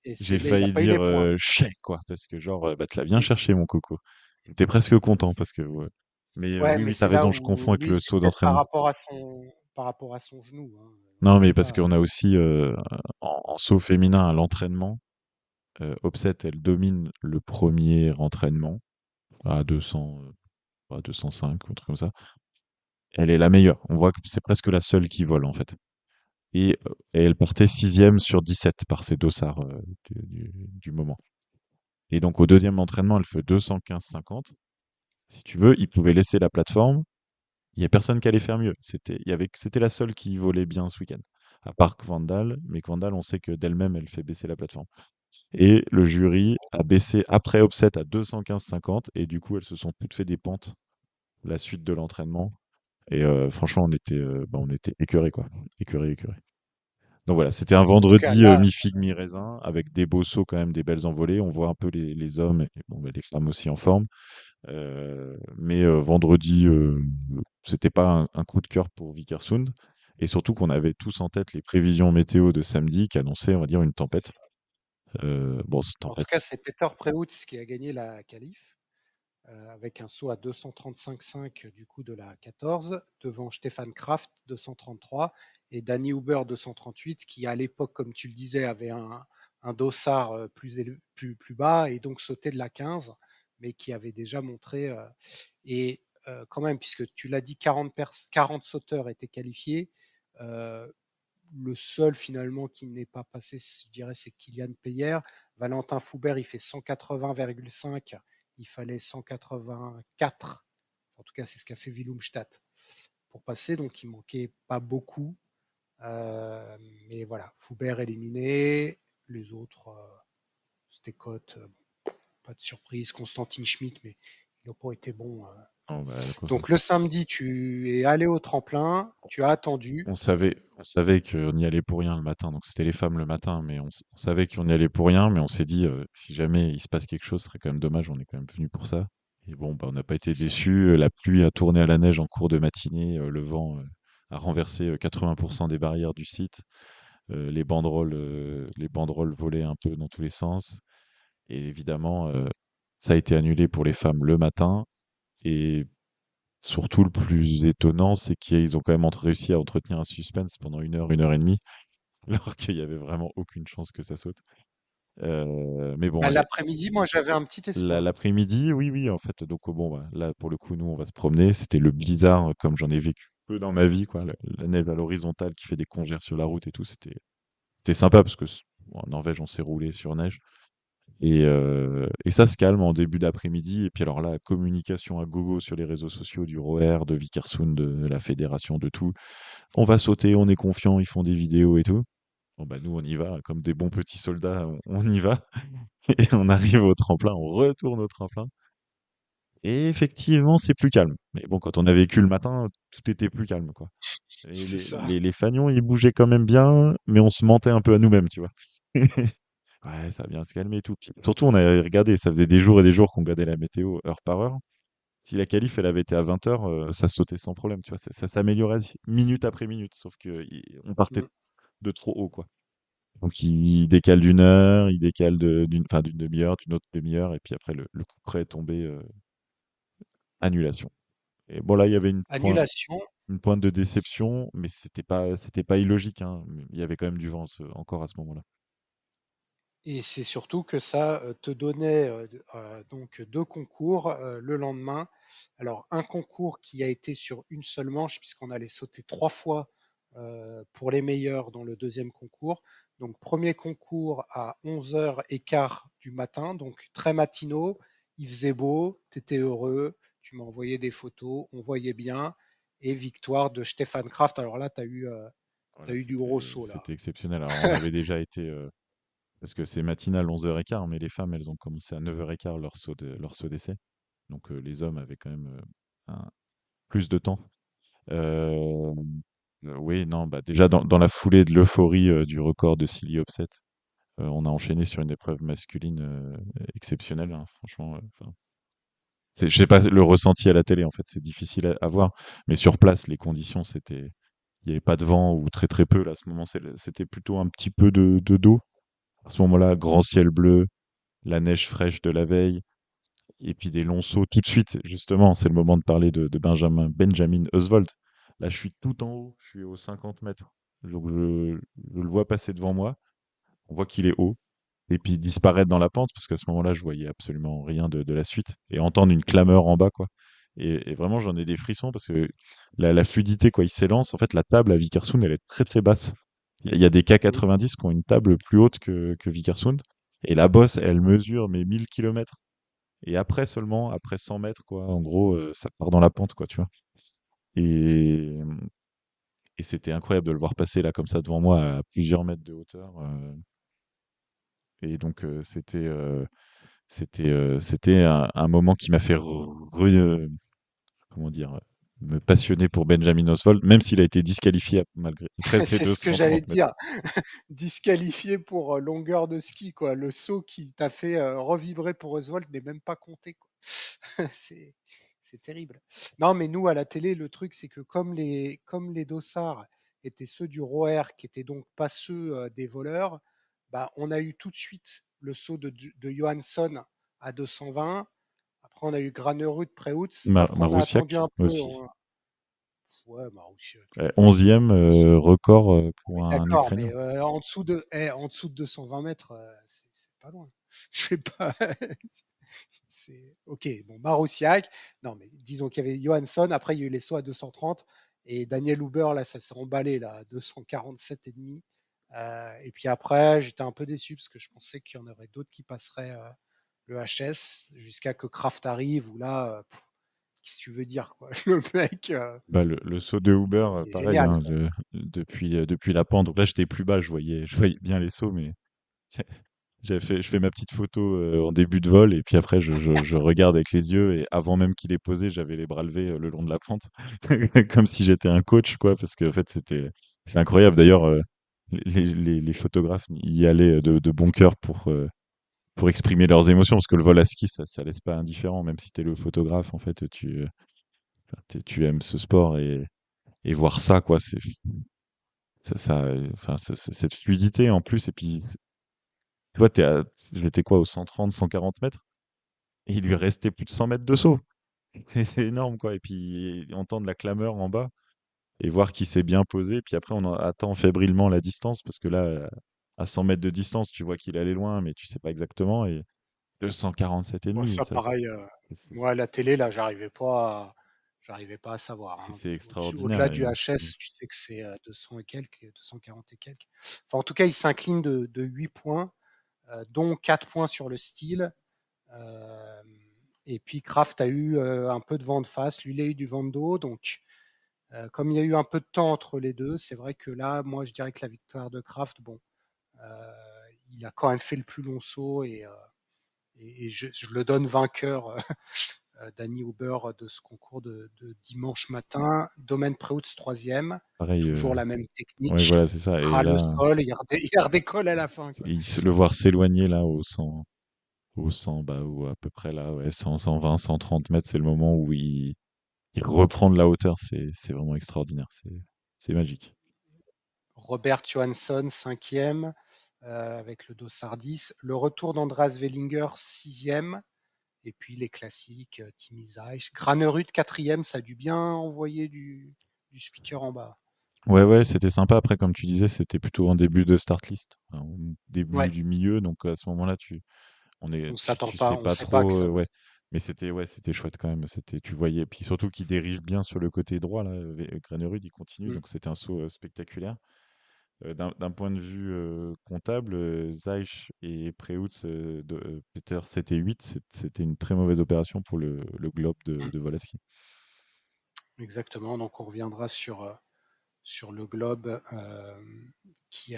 et j'ai il n'a failli pas eu les dire points. chais, quoi. Parce que, genre, bah, te l'as bien Mm. cherché, mon coco. J'étais presque content parce que, ouais. Mais Ouais, oui, mais oui, t'as c'est là raison. Je confonds où avec lui, le c'est saut peut-être d'entraînement. par rapport à son genou, hein. Non, Je mais sais parce pas. qu'on a aussi, en saut féminin à l'entraînement, Opset, elle domine le premier entraînement à 200, à 205, un truc comme ça. Elle est la meilleure. On voit que c'est presque la seule qui vole, en fait. Et elle partait 6e sur 17 par ses dossards du moment. Et donc au deuxième entraînement, elle fait 215,50. Si tu veux, il pouvait laisser la plateforme. Il n'y a personne qui allait faire mieux. C'était la seule qui volait bien ce week-end. À part Kvandal, mais Kvandal, on sait que d'elle-même, elle fait baisser la plateforme. Et le jury a baissé après Offset à 215,50. Et du coup, elles se sont toutes fait des pentes la suite de l'entraînement. Et franchement, on était écœurés, quoi. Écœurés, écœurés. Donc voilà, c'était un En tout cas, vendredi là, mi-figue, mi-raisin, avec des beaux sauts quand même, des belles envolées. On voit un peu les hommes et bon, bah, les femmes aussi en forme. Mais vendredi, c'était pas un coup de cœur pour Vikersund. Et surtout qu'on avait tous en tête les prévisions météo de samedi qui annonçaient, on va dire, une tempête. Bon, cette en tout tempête. cas, c'est Peter Preutz qui a gagné la qualif avec un saut à 235,5 du coup de la 14 devant Stefan Kraft 233 et Danny Huber 238 qui à l'époque, comme tu le disais, avait un dossard plus bas et donc sautait de la 15, mais qui avait déjà montré et quand même, puisque tu l'as dit, 40 sauteurs étaient qualifiés. euh, le seul finalement qui n'est pas passé, je dirais, c'est Kylian Peyer. Valentin Foubert, il fait 180,5. Il fallait 184. En tout cas, c'est ce qu'a fait Willumstadt pour passer. Donc, il manquait pas beaucoup. Euh, mais voilà, Foubert éliminé. Les autres, c'était cote. Pas de surprise. Constantin Schmidt, mais il n'a pas été bon. Oh, bah, Donc, le samedi, tu es allé au tremplin. Tu as attendu. on savait qu'on y allait pour rien le matin. Donc c'était les femmes le matin, mais on savait qu'on y allait pour rien. Mais on s'est dit, si jamais il se passe quelque chose, ce serait quand même dommage. On est quand même venu pour ça. Et bon, bah, on n'a pas été C'est ça. déçus. La pluie a tourné à la neige en cours de matinée. Le vent a renversé 80% des barrières du site. Les banderoles volaient un peu dans tous les sens. Et évidemment, ça a été annulé pour les femmes le matin. Et surtout, le plus étonnant, c'est qu'ils ont quand même réussi à entretenir un suspense pendant une heure et demie, alors qu'il y avait vraiment aucune chance que ça saute. Mais bon, Bah, allez, l'après-midi, moi, j'avais un petit espoir. l'après-midi, oui, oui, en fait. Donc bon, bah, là, pour le coup, nous, on va se promener. C'était le blizzard, comme j'en ai vécu peu dans ma vie, quoi. La neige à l'horizontale qui fait des congères sur la route et tout, c'était sympa parce que bon, en Norvège, on s'est roulé sur neige. Et ça se calme en début d'après-midi. Et puis alors là, communication à gogo sur les réseaux sociaux du ROER, de Vikersund, de la fédération, de tout. On va sauter, on est confiant, ils font des vidéos et tout. Bon bah nous on y va, comme des bons petits soldats, on y va. Et on arrive au tremplin, on retourne au tremplin. Et effectivement, c'est plus calme. Mais bon, quand on a vécu le matin, tout était plus calme, quoi. Et C'est les, ça. les, les fanions, ils bougeaient quand même bien, mais on se mentait un peu à nous-mêmes, tu vois. Ouais, ça va bien se calmer et tout. Puis surtout, on avait regardé, ça faisait des jours et des jours qu'on regardait la météo heure par heure. Si la qualif, elle avait été à 20h, ça sautait sans problème, tu vois. Ça s'améliorait minute après minute, sauf on partait Mm. de trop haut, quoi. Donc, il décale d'une heure, il décale d'une demi-heure, d'une autre demi-heure, et puis après, le coup près est tombé, annulation. Et bon, là, il y avait Annulation. une pointe de déception, mais c'était pas illogique, hein. Il y avait quand même du vent encore à ce moment-là. Et c'est surtout que ça te donnait donc deux concours le lendemain. Alors, un concours qui a été sur une seule manche, puisqu'on allait sauter trois fois pour les meilleurs dans le deuxième concours. Donc, premier concours à 11h15 du matin, donc très matinaux. Il faisait beau, tu étais heureux, tu m'as envoyé des photos, on voyait bien. Et victoire de Stefan Kraft. Alors là, tu as Voilà, eu du gros c'était saut là. c'était exceptionnel. Alors, on avait déjà été, parce que c'est matinal 11h15, mais les femmes, elles ont commencé à 9h15 leur saut d'essai. Donc les hommes avaient quand même plus de temps. Euh, oui, non, bah, déjà dans la foulée de l'euphorie du record de Silly Opset, on a enchaîné sur une épreuve masculine exceptionnelle, hein, franchement. Enfin, je sais pas le ressenti à la télé, en fait, c'est difficile à voir, mais sur place, les conditions, il n'y avait pas de vent ou très très peu. Là, à ce moment, c'était plutôt un petit peu de d'eau. À ce moment-là, grand ciel bleu, la neige fraîche de la veille, et puis des longs sauts tout de suite. Justement, c'est le moment de parler de Benjamin Oswald. Là, je suis tout en haut, je suis aux 50 mètres. Donc, je le vois passer devant moi. On voit qu'il est haut. Et puis disparaître dans la pente, parce qu'à ce moment-là, je voyais absolument rien de la suite. Et entendre une clameur en bas, quoi. Et vraiment, j'en ai des frissons parce que la fluidité, quoi, il s'élance. En fait, la table à Vikersund, elle est très très basse. Il y a des Mm. K90 qui ont une table plus haute que Vikersund. Et la bosse, elle mesure mes 1000 kilomètres. Et après seulement, après 100 mètres, quoi, en gros, ça part dans la pente, quoi, tu vois. Et, et c'était incroyable de le voir passer là comme ça devant moi à plusieurs mètres de hauteur. Et donc, c'était un moment qui m'a fait comment dire, me passionner pour Benjamin Oswald, même s'il a été disqualifié malgré après ses C'est ce que j'allais 230 te mètres. dire. Disqualifié pour longueur de ski, quoi. Le saut qui t'a fait revibrer pour Oswald n'est même pas compté, quoi. c'est, c'est terrible. Non, mais nous, à la télé, le truc, c'est que comme les dossards étaient ceux du ROER, qui étaient donc pas ceux des voleurs, bah, on a eu tout de suite le saut de Johansson à 220. Après, on a eu Granerud, Preutz. Après, on a attendu Maroussiak un peu. aussi. Ouais, Maroussiak. 11e record Non, mais pour un d'accord, mais Ukrainien. en dessous de 220 mètres, c'est pas loin. Je sais pas. C'est ok. Bon, Maroussiak. Non, mais disons qu'il y avait Johansson. Après, il y a eu les sauts à 230 et Daniel Huber là, ça s'est emballé là, à 247 et demi. Et puis après, j'étais un peu déçu parce que je pensais qu'il y en aurait d'autres qui passeraient le HS jusqu'à que Kraft arrive. Ou là, qu'est-ce que tu veux dire, quoi? Le mec, Bah, le saut de Uber, il est pareil, génial, hein, quoi. depuis la pente. Donc là, j'étais plus bas, je voyais bien les sauts, mais je fais ma petite photo en début de vol, et puis après, je regarde avec les yeux, et avant même qu'il ait posé, j'avais les bras levés le long de la pente, comme si j'étais un coach, quoi, parce qu'en fait, c'est incroyable. D'ailleurs, les photographes y allaient de bon cœur pour exprimer leurs émotions, parce que le vol à ski, ça laisse pas indifférent, même si tu es le photographe, en fait, tu aimes ce sport, et voir ça, quoi, enfin, cette fluidité en plus, et puis, toi, j'étais quoi, au 130, 140 mètres, et il lui restait plus de 100 mètres de saut. C'est énorme, quoi. Et puis, entendre la clameur en bas et voir qu'il s'est bien posé. Puis après, attend fébrilement la distance, parce que là, à 100 mètres de distance, tu vois qu'il allait loin, mais tu sais pas exactement. Et 247 et Moi, demi, ça, ça, pareil. Moi, à la télé, là, j'arrivais pas à savoir, hein. c'est Au-delà extraordinaire. du HS, tu sais que c'est 200 et quelques, 240 et quelques. Enfin, en tout cas, il s'incline de 8 points, dont 4 points sur le style. Euh, et puis, Kraft a eu un peu de vent de face. Lui, il a eu du vent de dos. Donc, comme il y a eu un peu de temps entre les deux, c'est vrai que là, moi, je dirais que la victoire de Kraft, bon, il a quand même fait le plus long saut et je le donne vainqueur. Danny Huber de ce concours de dimanche matin. Domaine Preutz, troisième. Pareil, Toujours la même ouais, technique. voilà, c'est ça. Et Ras le là, sol, il redécolle à la fin, quoi. le voir s'éloigner là au 100, bah, ou à peu près là, ouais, 100, 120, 130 mètres, c'est le moment où il reprend de la hauteur. C'est vraiment extraordinaire. C'est magique. Robert Johansson, cinquième, avec le dossard 10. Le retour d'Andreas Wellinger, sixième. Et puis les classiques, Timi Zajc. Granerud, quatrième, ça a dû bien envoyer du speaker en bas. Ouais, ouais, c'était sympa. Après, comme tu disais, c'était plutôt en début de start list, enfin, au début Ouais, du milieu. Donc à ce moment-là, on s'attend tu pas, sais on pas sait pas que trop, ça. ouais. Mais ouais, c'était chouette quand même. Tu voyais, puis surtout qu'il dérive bien sur le côté droit là. Granerud, il continue, Mm. donc c'était un saut spectaculaire. D'un point de vue comptable, Zeich et Preutz, Peter 7 et 8, c'était une très mauvaise opération pour le globe Mm. de Volaski. Exactement. Donc on reviendra sur le globe qui,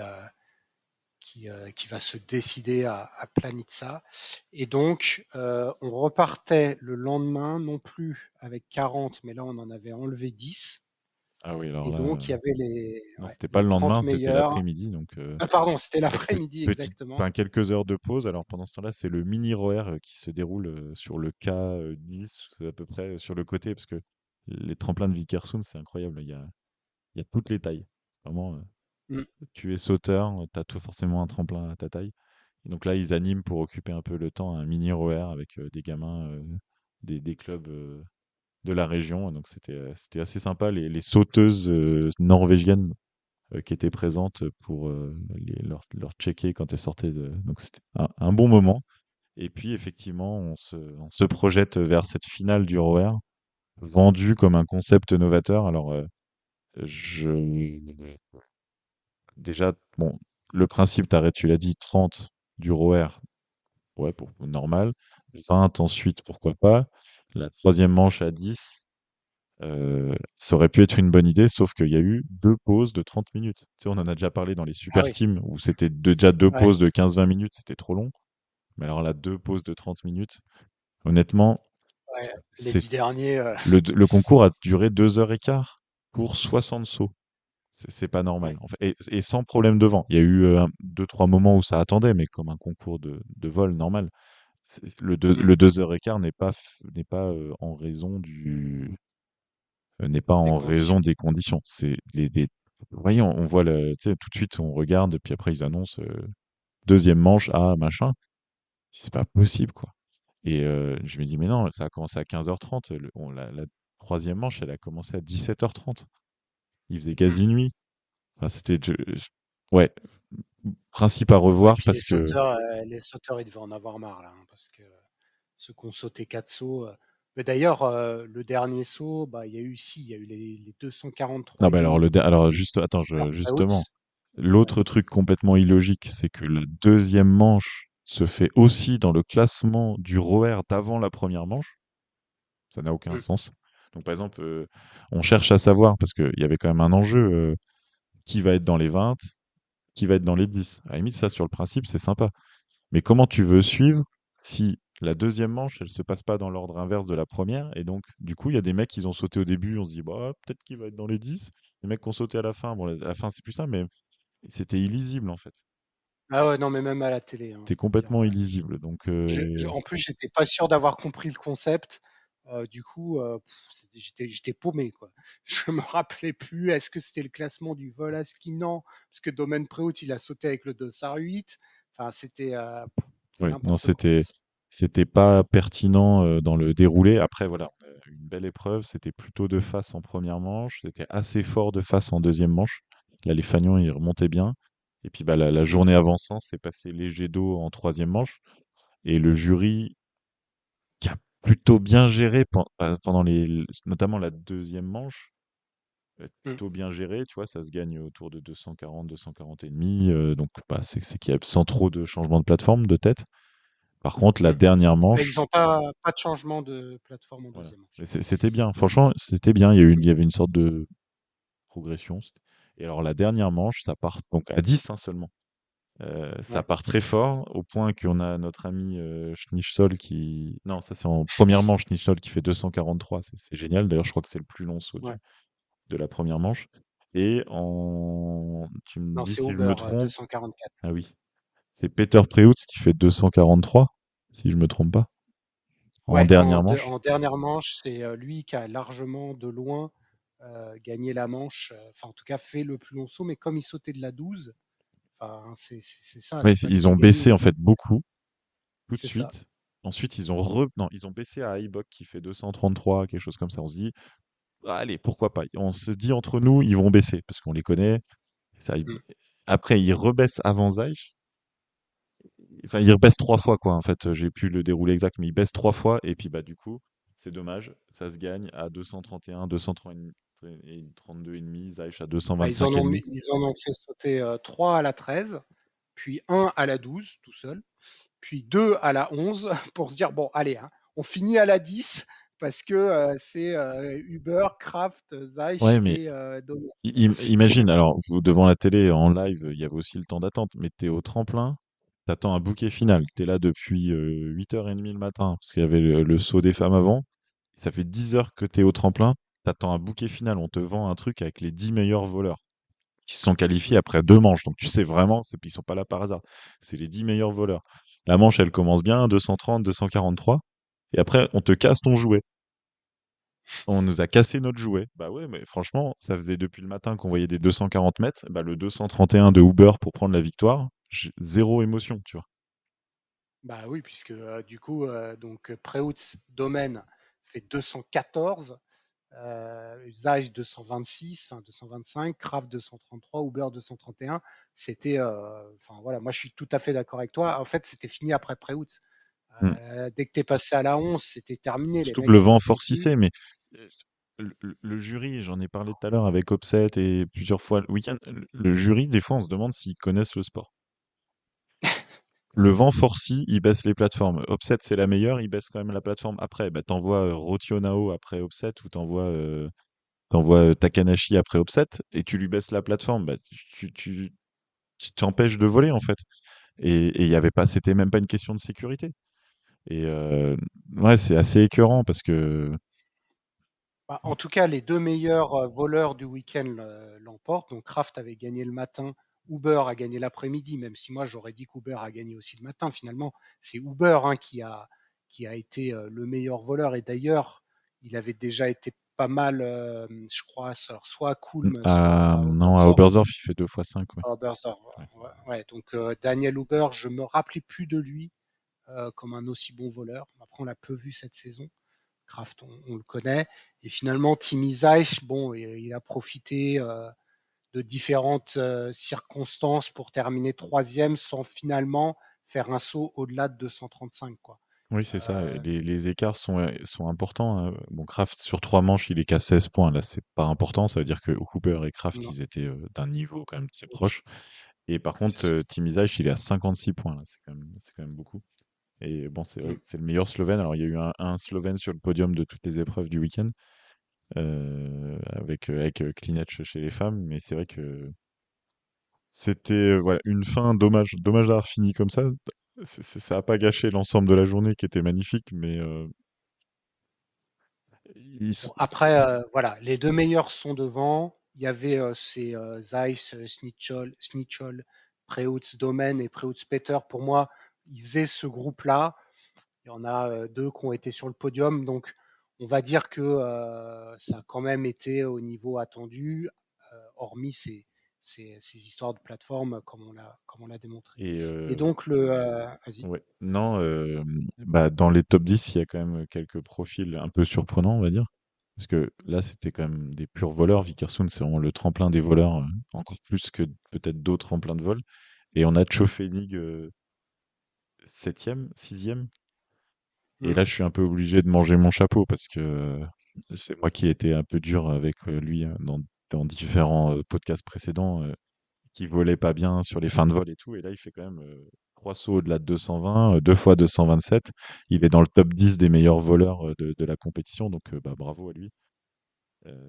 qui va se décider à Planitza. Et donc, on repartait le lendemain, non plus avec 40, mais là, on en avait enlevé 10. Ah oui, alors Et là, donc, il y avait les, non, ouais, c'était pas les le 30 lendemain, c'était meilleurs. l'après-midi, donc Ah, pardon, c'était Pe- l'après-midi, exactement. enfin, quelques heures de pause. Alors pendant ce temps-là, c'est le mini ROR qui se déroule sur le K 10 à peu près sur le côté, parce que les tremplins de Vikersund, c'est incroyable. Il y a toutes les tailles. Vraiment, Mm. tu es sauteur, tu as tout forcément un tremplin à ta taille. Et donc là, ils animent pour occuper un peu le temps un mini ROR avec des gamins des clubs de la région. Donc c'était assez sympa. Les sauteuses norvégiennes qui étaient présentes pour leur checker quand elles sortaient de. Donc c'était un bon moment. Et puis effectivement, on se projette vers cette finale du ROR, vendue comme un concept novateur. Alors, je... déjà, bon, le principe, tu l'as dit, 30 du ROR, ouais, normal. 20 ensuite, pourquoi pas. La troisième manche à 10. Ça aurait pu être une bonne idée, sauf qu'il y a eu 2 pauses de 30 minutes. Tu sais, on en a déjà parlé dans les Ah super oui, teams où c'était déjà 2 ouais. pauses de 15-20 minutes, c'était trop long. Mais alors là, 2 pauses de 30 minutes, honnêtement, Ouais, les C'est 10 derniers, le concours a duré 2 heures et quart pour 60 sauts. C'est pas normal, ouais. en fait, et sans problème de vent. Il y a eu 2-3 moments où ça attendait, mais comme un concours de vol normal. Mmh. Le 2 heures et quart n'est pas n'est pas Des en raison conditions. des conditions. Vous voyez, on voit tu sais, tout de suite, on regarde, et puis après, ils annoncent deuxième manche, machin. C'est pas possible, quoi. Et je me dis, mais non, ça a commencé à 15h30. La troisième manche, elle a commencé à 17h30. Il faisait Mmh. quasi nuit. Enfin, ouais, principe à Et revoir puis parce que. les sauteurs, ils devaient en avoir marre là, hein, parce que ceux qui ont sauté 4 sauts. Mais d'ailleurs, le dernier saut, bah, il y a eu les Ah 243 et bah alors, demi alors de juste, attends, Hubert justement, Preutz. Ouais. l'autre truc complètement illogique, c'est que la deuxième manche se fait aussi dans le classement du ROER d'avant la première manche. Ça n'a aucun Mmh. sens. Donc, par exemple, on cherche à savoir, parce qu'il y avait quand même un enjeu, qui va être dans les 20, qui va être dans les 10. À la limite, ça, sur le principe, c'est sympa. Mais comment tu veux suivre si la deuxième manche, elle se passe pas dans l'ordre inverse de la première? Et donc, du coup, il y a des mecs qui ont sauté au début, on se dit, bah, peut-être qu'il va être dans les 10. Les mecs qui ont sauté à la fin, bon, à la fin, c'est plus ça, mais c'était illisible, en fait. Ah ouais, non, mais même à la télé, hein, C'était je veux dire. complètement illisible. Donc, En plus, j'étais pas sûr d'avoir compris le concept. Du coup, j'étais paumé, quoi. Je me rappelais plus. Est-ce que c'était le classement du vol à ski? Non, parce que Domaine Préhaut, il a sauté avec le dossard 8. Enfin, c'était oui, non, n'importe quoi. c'était pas pertinent dans le déroulé. Après, voilà, une belle épreuve. C'était plutôt de face en première manche. C'était assez fort de face en deuxième manche. Là, les Fagnons, ils remontaient bien. Et puis, bah, la Mm. journée avançant, c'est passé léger d'eau en troisième manche. Et le jury, qui a plutôt bien géré pendant notamment la deuxième manche, Mm. plutôt bien géré, tu vois, ça se gagne autour de 240, 240 et demi. Donc, bah, c'est qu'il y a sans trop de changement de plateforme, de tête. Par contre, la Mm. dernière Et ils manche, n'ont pas de changement de plateforme en voilà. deuxième manche. Mais c'était bien. Franchement, c'était bien. Il y avait une sorte de progression. Et alors, la dernière manche, ça part donc à 10 hein, seulement. Ça Ouais. part très fort, au point qu'on a notre ami Schnitzsol qui. Non, ça c'est en première manche, Schnitzsol qui fait 243. C'est génial. D'ailleurs, je crois que c'est le plus long saut Ouais. de la première manche. Et tu me Non, dis c'est si je me Uber, trompe. 244. Ah oui. C'est Peter Preutz qui fait 243, si je me trompe pas, en Ouais, dernière manche. en dernière manche, c'est lui qui a largement de loin gagné la manche, enfin en tout cas fait le plus long saut, mais comme il sautait de la 12, enfin c'est ça, Ouais, c'est pas lui ils qui a ont gagné. baissé en fait beaucoup, tout de C'est ça. suite. Ensuite, non, ils ont baissé à Ibok qui fait 233, quelque chose comme ça. On se dit, ah, allez, pourquoi pas? On se dit entre nous, ils vont baisser parce qu'on les connaît. Ça, Mm. Après, ils rebaissent avant Zaïch. Enfin, ils rebaissent 3 fois, quoi. En fait, j'ai plus le déroulé exact, mais ils baissent 3 fois. Et puis, bah, du coup, c'est dommage. Ça se gagne à 231, 232 et demi. Zaïch à Bah, 225 et demi. ils en ont fait sauter 3 à la 13, puis un à la 12 tout seul, puis 2 à la 11 pour se dire, bon, allez, hein, on finit à la 10 parce que c'est Uber, Kraft, Zeich Ouais, mais et Domi. imagine, alors, devant la télé, en live, il y avait aussi le temps d'attente, mais t'es au tremplin, t'attends un bouquet final. T'es là depuis 8h30 le matin, parce qu'il y avait le saut des femmes avant. Ça fait 10 heures que t'es au tremplin, t'attends un bouquet final. On te vend un truc avec les 10 meilleurs voleurs qui se sont qualifiés Mm. après 2 manches. Donc tu sais vraiment, ils sont pas là par hasard. C'est les 10 meilleurs voleurs. La manche, elle commence bien, 230, 243. Et après, on te casse ton jouet. On nous a cassé notre jouet. Bah ouais, mais franchement, ça faisait depuis le matin qu'on voyait des 240 mètres. Bah, le 231 de Uber pour prendre la victoire, zéro émotion, tu vois. Bah oui, puisque du coup, donc Preutz Domaine fait 214, Zaj 226, enfin 225, Kraft 233, Uber 231. C'était, enfin voilà, moi je suis tout à fait d'accord avec toi. En fait, c'était fini après Preutz. Hmm. Dès que tu es passé à la 11, c'était terminé. Les Surtout que le mecs ils vent baissaient plus. forcissait, mais euh, le jury, j'en ai parlé tout à l'heure avec Opset et plusieurs fois le week-end, le jury, des fois, on se demande s'ils connaissent le sport. Le vent forcit, il baisse les plateformes. Opset, c'est la meilleure, il baisse quand même la plateforme après. Bah, t'envoies Rotionao après Opset ou t'envoies Takanashi après Opset et tu lui baisses la plateforme. Bah, tu t'empêches de voler en fait. Et il y avait pas, c'était même pas une question de sécurité. Et ouais, c'est assez écœurant parce que Bah, en tout cas, les deux meilleurs voleurs du week-end l'emportent. Donc Kraft avait gagné le matin, Uber a gagné l'après-midi, même si moi j'aurais dit qu'Uber a gagné aussi le matin. Finalement, c'est Uber hein, qui a été le meilleur voleur. Et d'ailleurs, il avait déjà été pas mal, je crois, soit à Kulm, soit à non, à Oberstdorf. Oberstdorf, il fait 2 fois 5, ouais. À Oberstdorf, Ouais. ouais, ouais. Donc Daniel Uber, je me rappelais plus de lui comme un aussi bon voleur. Après, on l'a peu vu cette saison. Kraft, on le connaît. Et finalement, Timi Zajc, bon, il a profité de différentes circonstances pour terminer troisième sans finalement faire un saut au-delà de 235, quoi. Oui, c'est ça. Euh, Les écarts sont importants, hein. Bon, Kraft, sur 3 manches, il est qu'à 16 points. Là, c'est pas important. Ça veut dire que Hooper et Kraft, non, ils étaient d'un niveau quand même très proche. Et par c'est contre, ça. Timi Zajc, il est à 56 points. Là. C'est quand même beaucoup. Et bon, c'est vrai Mm. que c'est le meilleur Slovène. Alors, il y a eu un Slovène sur le podium de toutes les épreuves du week-end, avec Klinec chez les femmes. Mais c'est vrai que c'était voilà, une fin dommage. Dommage d'avoir fini comme ça. Ça a pas gâché l'ensemble de la journée qui était magnifique, mais ils Bon, sont- après, voilà, les deux meilleurs sont devant. Il y avait ces Zeiss, Snitchol, Preutz Domen et Preutz Peter. Pour moi, ils faisaient ce groupe-là. Il y en a deux qui ont été sur le podium. Donc, on va dire que ça a quand même été au niveau attendu, hormis ces histoires de plateforme, comme on l'a démontré. et Et euh, donc, vas-y. ouais. Non, bah, dans les top 10, il y a quand même quelques profils un peu surprenants, on va dire. Parce que là, c'était quand même des purs voleurs. Vickersund, c'est vraiment le tremplin des voleurs, encore plus que peut-être d'autres tremplins de vol. Et on a Tchofénig 7e, 6e. Et Mm. là, je suis un peu obligé de manger mon chapeau parce que c'est moi qui ai été un peu dur avec lui dans différents podcasts précédents, qui volait pas bien sur les fins de vol et tout. Et là, il fait quand même 3 sauts au-delà de 220, 2 fois 227. Il est dans le top 10 des meilleurs voleurs de la compétition. Donc, bah, bravo à lui.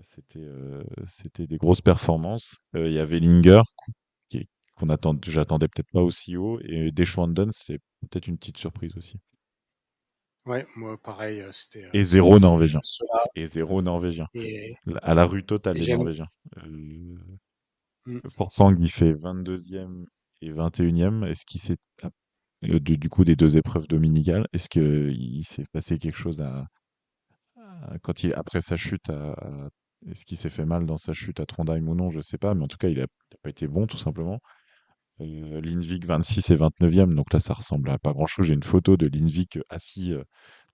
C'était des grosses performances. Il y avait Linger, qui- j'attendais peut-être pas aussi haut. Et Deschwanden, c'est peut-être une petite surprise aussi. Ouais, moi, pareil, Et zéro c'est Norvégien. cela. Et zéro Norvégien. Et, À la rue totale et des j'aime. Norvégiens. Mm. Forfang, il fait 22e et 21e. Est-ce qu'il s'est, du coup, des deux épreuves dominicales, est-ce qu'il s'est passé quelque chose après sa chute est-ce qu'il s'est fait mal dans sa chute à Trondheim ou non, je sais pas, mais en tout cas, il a pas été bon, tout simplement. Lindvik 26 et 29e, donc là, ça ressemble à pas grand-chose. J'ai une photo de Lindvik assis,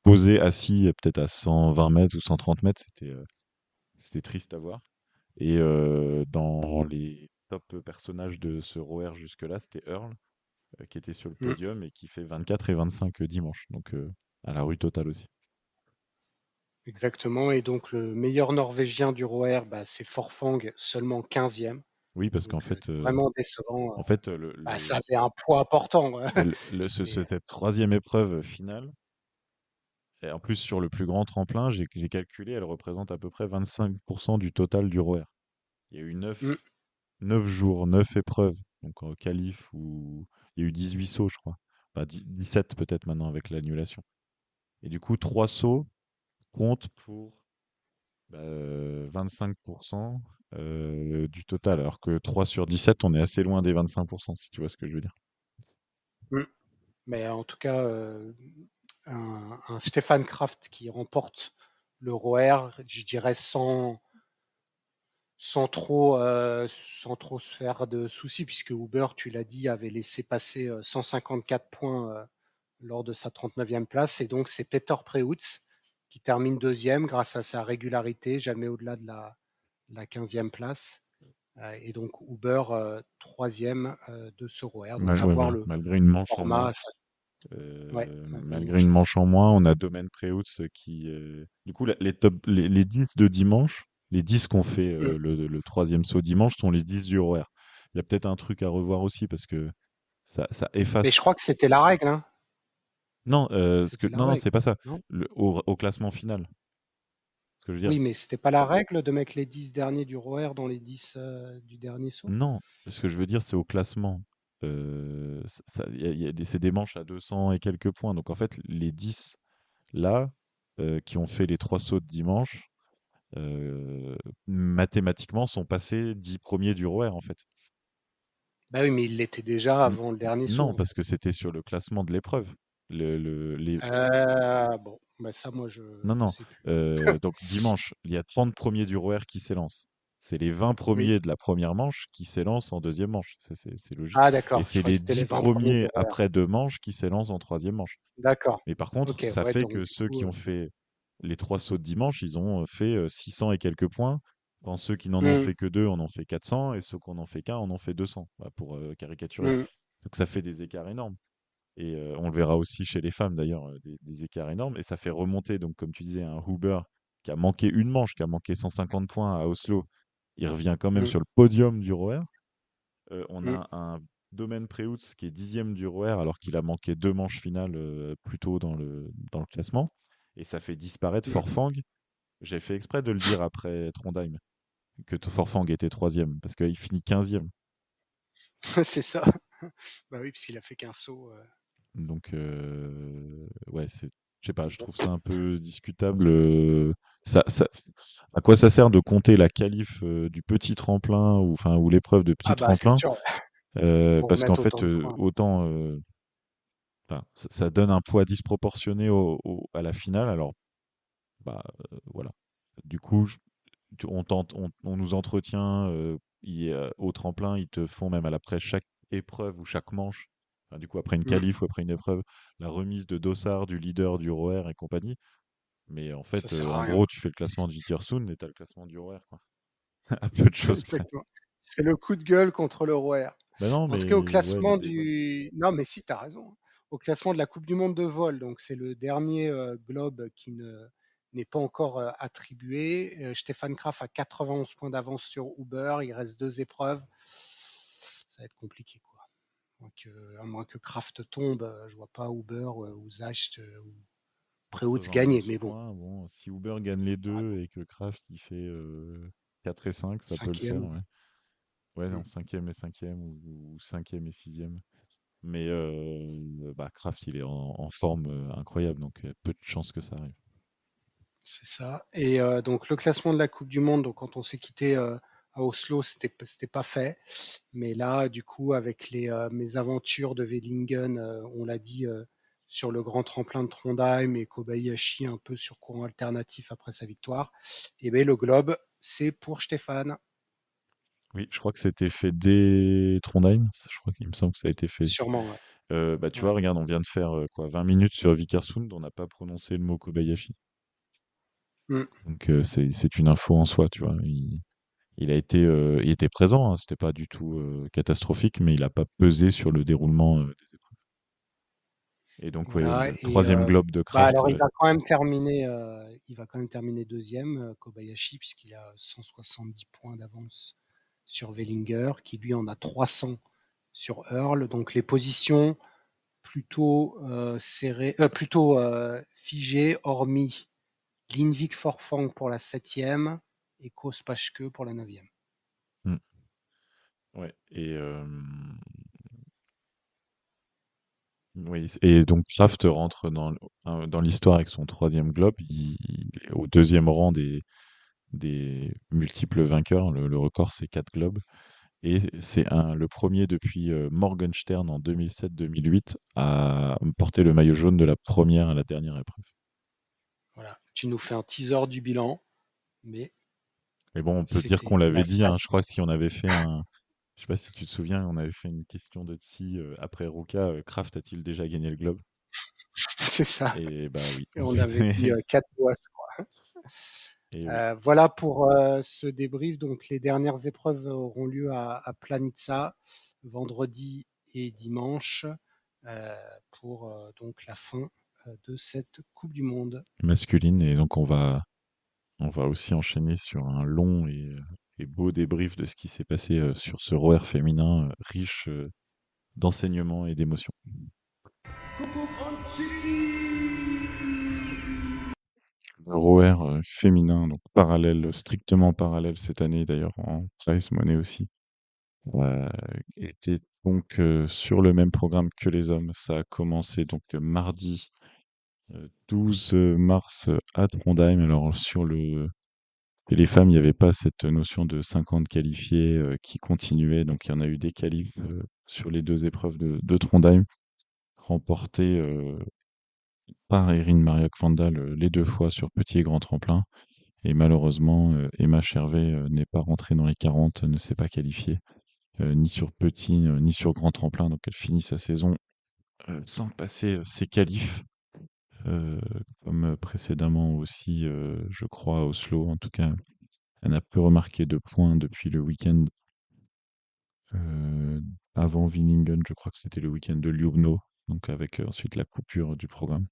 posé, assis, peut-être à 120 mètres ou 130 mètres. C'était triste à voir. Et dans les top personnages de ce ROR jusque-là, c'était Earl, qui était sur le Mm. podium et qui fait 24 et 25 dimanche. Donc à la rue totale aussi. Exactement. Et donc, le meilleur Norvégien du ROR, bah, c'est Forfang, seulement 15e. Oui, parce qu'en Donc, fait, vraiment décevant. Bah, ça avait un poids important. Mais, cette troisième épreuve finale, et en plus sur le plus grand tremplin, j'ai calculé, elle représente à peu près 25% du total du ROR. Il y a eu mm, 9 jours, 9 épreuves, donc en qualif, où il y a eu 18 sauts, je crois. Enfin, 17 peut-être maintenant avec l'annulation. Et du coup, 3 sauts comptent pour 25% du total, alors que 3 sur 17, on est assez loin des 25%, si tu vois ce que je veux dire. mm. Mais en tout cas, un Stéphane Kraft qui remporte le ROR, je dirais sans trop se faire de soucis, puisque Uber, tu l'as dit, avait laissé passer 154 points lors de sa 39e place. Et donc, c'est Peter Preutz qui termine deuxième grâce à sa régularité, jamais au-delà de la 15e place. Et donc, Uber, troisième de ce ROR. Donc, à Ouais, voir voilà, le malgré une manche en moins. format. Ouais, malgré une Malgré manche une en moins. manche en moins, on a Domaine Preutz qui. Du coup, les 10 de dimanche, les 10 qu'on fait Mm. le troisième saut dimanche sont les 10 du ROR. Il y a peut-être un truc à revoir aussi parce que ça Mais efface. je crois que c'était la règle, hein. Non, C'était la non, non, règle, c'est pas ça. non? Au classement final. Ce que je veux dire, Oui, mais c'était pas la règle de mettre les 10 derniers du ROR dans les 10 du dernier saut? non, ce que je veux dire, c'est au classement. c'est des manches à 200 et quelques points. Donc en fait, les 10 là, qui ont fait les 3 sauts de dimanche, mathématiquement sont passés 10 premiers du ROER en fait. Bah oui, mais il l'était déjà N- avant le dernier saut, non, en parce que fait. c'était sur le classement de l'épreuve. Les... Bon, bah ça, moi, Non, je non. sais plus. Donc dimanche, il y a 30 premiers du ROER qui s'élancent. C'est les 20 Oui. premiers de la première manche qui s'élancent en deuxième manche. C'est logique. Ah, Et d'accord. Je c'est croyais que les c'était les 10 20 premiers du premiers RER. après deux manches qui s'élancent en troisième manche. D'accord. Mais par contre, Ok, ça ouais, fait donc que du ceux coup. qui ont fait les 3 sauts de dimanche, ils ont fait 600 et quelques points. Quand ceux qui n'en ont Hmm, fait que deux en ont fait 400 et ceux qui en ont fait qu'un en ont fait 200, bah, pour caricaturer. hmm, Donc ça fait des écarts énormes. Et on le verra aussi chez les femmes d'ailleurs, des écarts énormes. Et ça fait remonter, donc comme tu disais, un Huber qui a manqué une manche, qui a manqué 150 points à Oslo. Il revient quand même hmm, sur le podium du ROER. On hmm, a un Domaine Preutz qui est 10e du ROER alors qu'il a manqué deux manches finales plus tôt dans le classement. Et ça fait disparaître hmm. Forfang. J'ai fait exprès de le dire après Trondheim, que Forfang était troisième, parce qu'il finit 15e. C'est ça. Bah oui, parce qu'il a fait qu'un saut. Donc, ouais, je sais pas, je trouve ça un peu discutable. Ça, ça- à quoi ça sert de compter la qualif du petit tremplin ou l'épreuve de petit Ah bah c'est tremplin sûr, pour parce qu'en mettre autant fait, de points. autant enfin, ça donne un poids disproportionné à la finale. Alors, bah, voilà. Du coup, on nous entretient au tremplin, ils te font même après chaque épreuve ou chaque manche, enfin, du coup après une Hmm, qualif ou après une épreuve, la remise de dossard du leader du ROER et compagnie. Mais en ça fait, sert à en rien. gros, tu fais le classement de Vikersund et tu as le classement du ROER, quoi. À peu de choses près. Exactement. C'est le coup de gueule contre le ROER. Ben non, En tout cas, au mais ouais, classement l'idée est bonne. du. Non, mais si, tu as raison. Au classement de la Coupe du Monde de vol, donc c'est le dernier globe qui n'est pas encore attribué. Stéphane Kraft a 91 points d'avance sur Uber. Il reste deux épreuves. Ça va être compliqué, quoi. Donc, à moins que Kraft tombe, je vois pas Uber ou Zacht ou Preutz gagner. 91 Mais bon, points, bon, si Uber gagne les deux et que Kraft il fait 4 et 5, ça peut le faire, cinquième. ouais. Ouais, Hmm. non, cinquième et cinquième ou cinquième et sixième. Mais bah, Kraft, il est en forme incroyable, donc il y a peu de chances que ça arrive. C'est ça. Et donc le classement de la Coupe du Monde, donc quand on s'est quitté à Oslo, c'était pas fait. Mais là, du coup, avec les mésaventures de Vellingen, on l'a dit sur le grand tremplin de Trondheim et Kobayashi un peu sur courant alternatif après sa victoire, et bien le globe, c'est pour Stéphane, Oui, je crois que c'était fait dès Trondheim. Je crois qu'il me semble que ça a été fait. sûrement. Ouais. Bah, tu vois, Ouais. regarde, on vient de faire quoi, 20 minutes sur Vikersund, on n'a pas prononcé le mot Kobayashi. Mm. Donc c'est une info en soi, tu vois. Il était présent, hein, c'était pas du tout catastrophique, mais il n'a pas pesé sur le déroulement des épreuves. Et donc, ouais, Voilà. le Et troisième globe de bah Kraft, alors il va quand même terminer deuxième, Kobayashi, puisqu'il a 170 points d'avance sur Wellinger, qui lui en a 300 sur Earl. Donc les positions plutôt serrées, plutôt figées, hormis Lindvik Forfang pour la septième et Kos Paschke pour la neuvième. hmm, ouais, oui, et donc Kraft rentre dans l'histoire avec son troisième globe. Il est au deuxième rang des multiples vainqueurs. Le record, c'est 4 globes. Et c'est le premier depuis Morgenstern en 2007-2008 à porter le maillot jaune de la première à la dernière épreuve. Voilà. Tu nous fais un teaser du bilan, mais Mais bon, on peut dire qu'on c'était la l'avait dit, stat. hein. Je crois que si on avait fait je sais pas si tu te souviens, on avait fait une question de Tsi après Ruka, Kraft a-t-il déjà gagné le globe? C'est ça. Et bah oui. Et on avait dit 4 doigts. Et oui. Voilà pour ce débrief. Donc, les dernières épreuves auront lieu à Planica vendredi et dimanche euh, pour donc la fin de cette Coupe du Monde. Masculine. Et donc on va aussi enchaîner sur un long et beau débrief de ce qui s'est passé sur ce ROER féminin riche d'enseignements et d'émotions. Le ROER féminin, donc parallèle, strictement parallèle cette année d'ailleurs, en prize money aussi. euh, était donc sur le même programme que les hommes. Ça a commencé donc mardi 12 mars à Trondheim. Alors et les femmes, il n'y avait pas cette notion de 50 qualifiés qui continuait. Donc il y en a eu des qualifs sur les deux épreuves de Trondheim, remportées par Erin Mariak Vandal les deux fois sur petit et grand tremplin. Et malheureusement, Emma Chervet n'est pas rentrée dans les 40, ne s'est pas qualifiée, ni sur petit, ni sur grand tremplin. Donc elle finit sa saison sans passer ses qualifs, euh, comme précédemment aussi, je crois, à Oslo. En tout cas, elle n'a plus remarqué de points depuis le week-end avant Villingen. Je crois que c'était le week-end de Ljubno, donc avec ensuite la coupure du programme.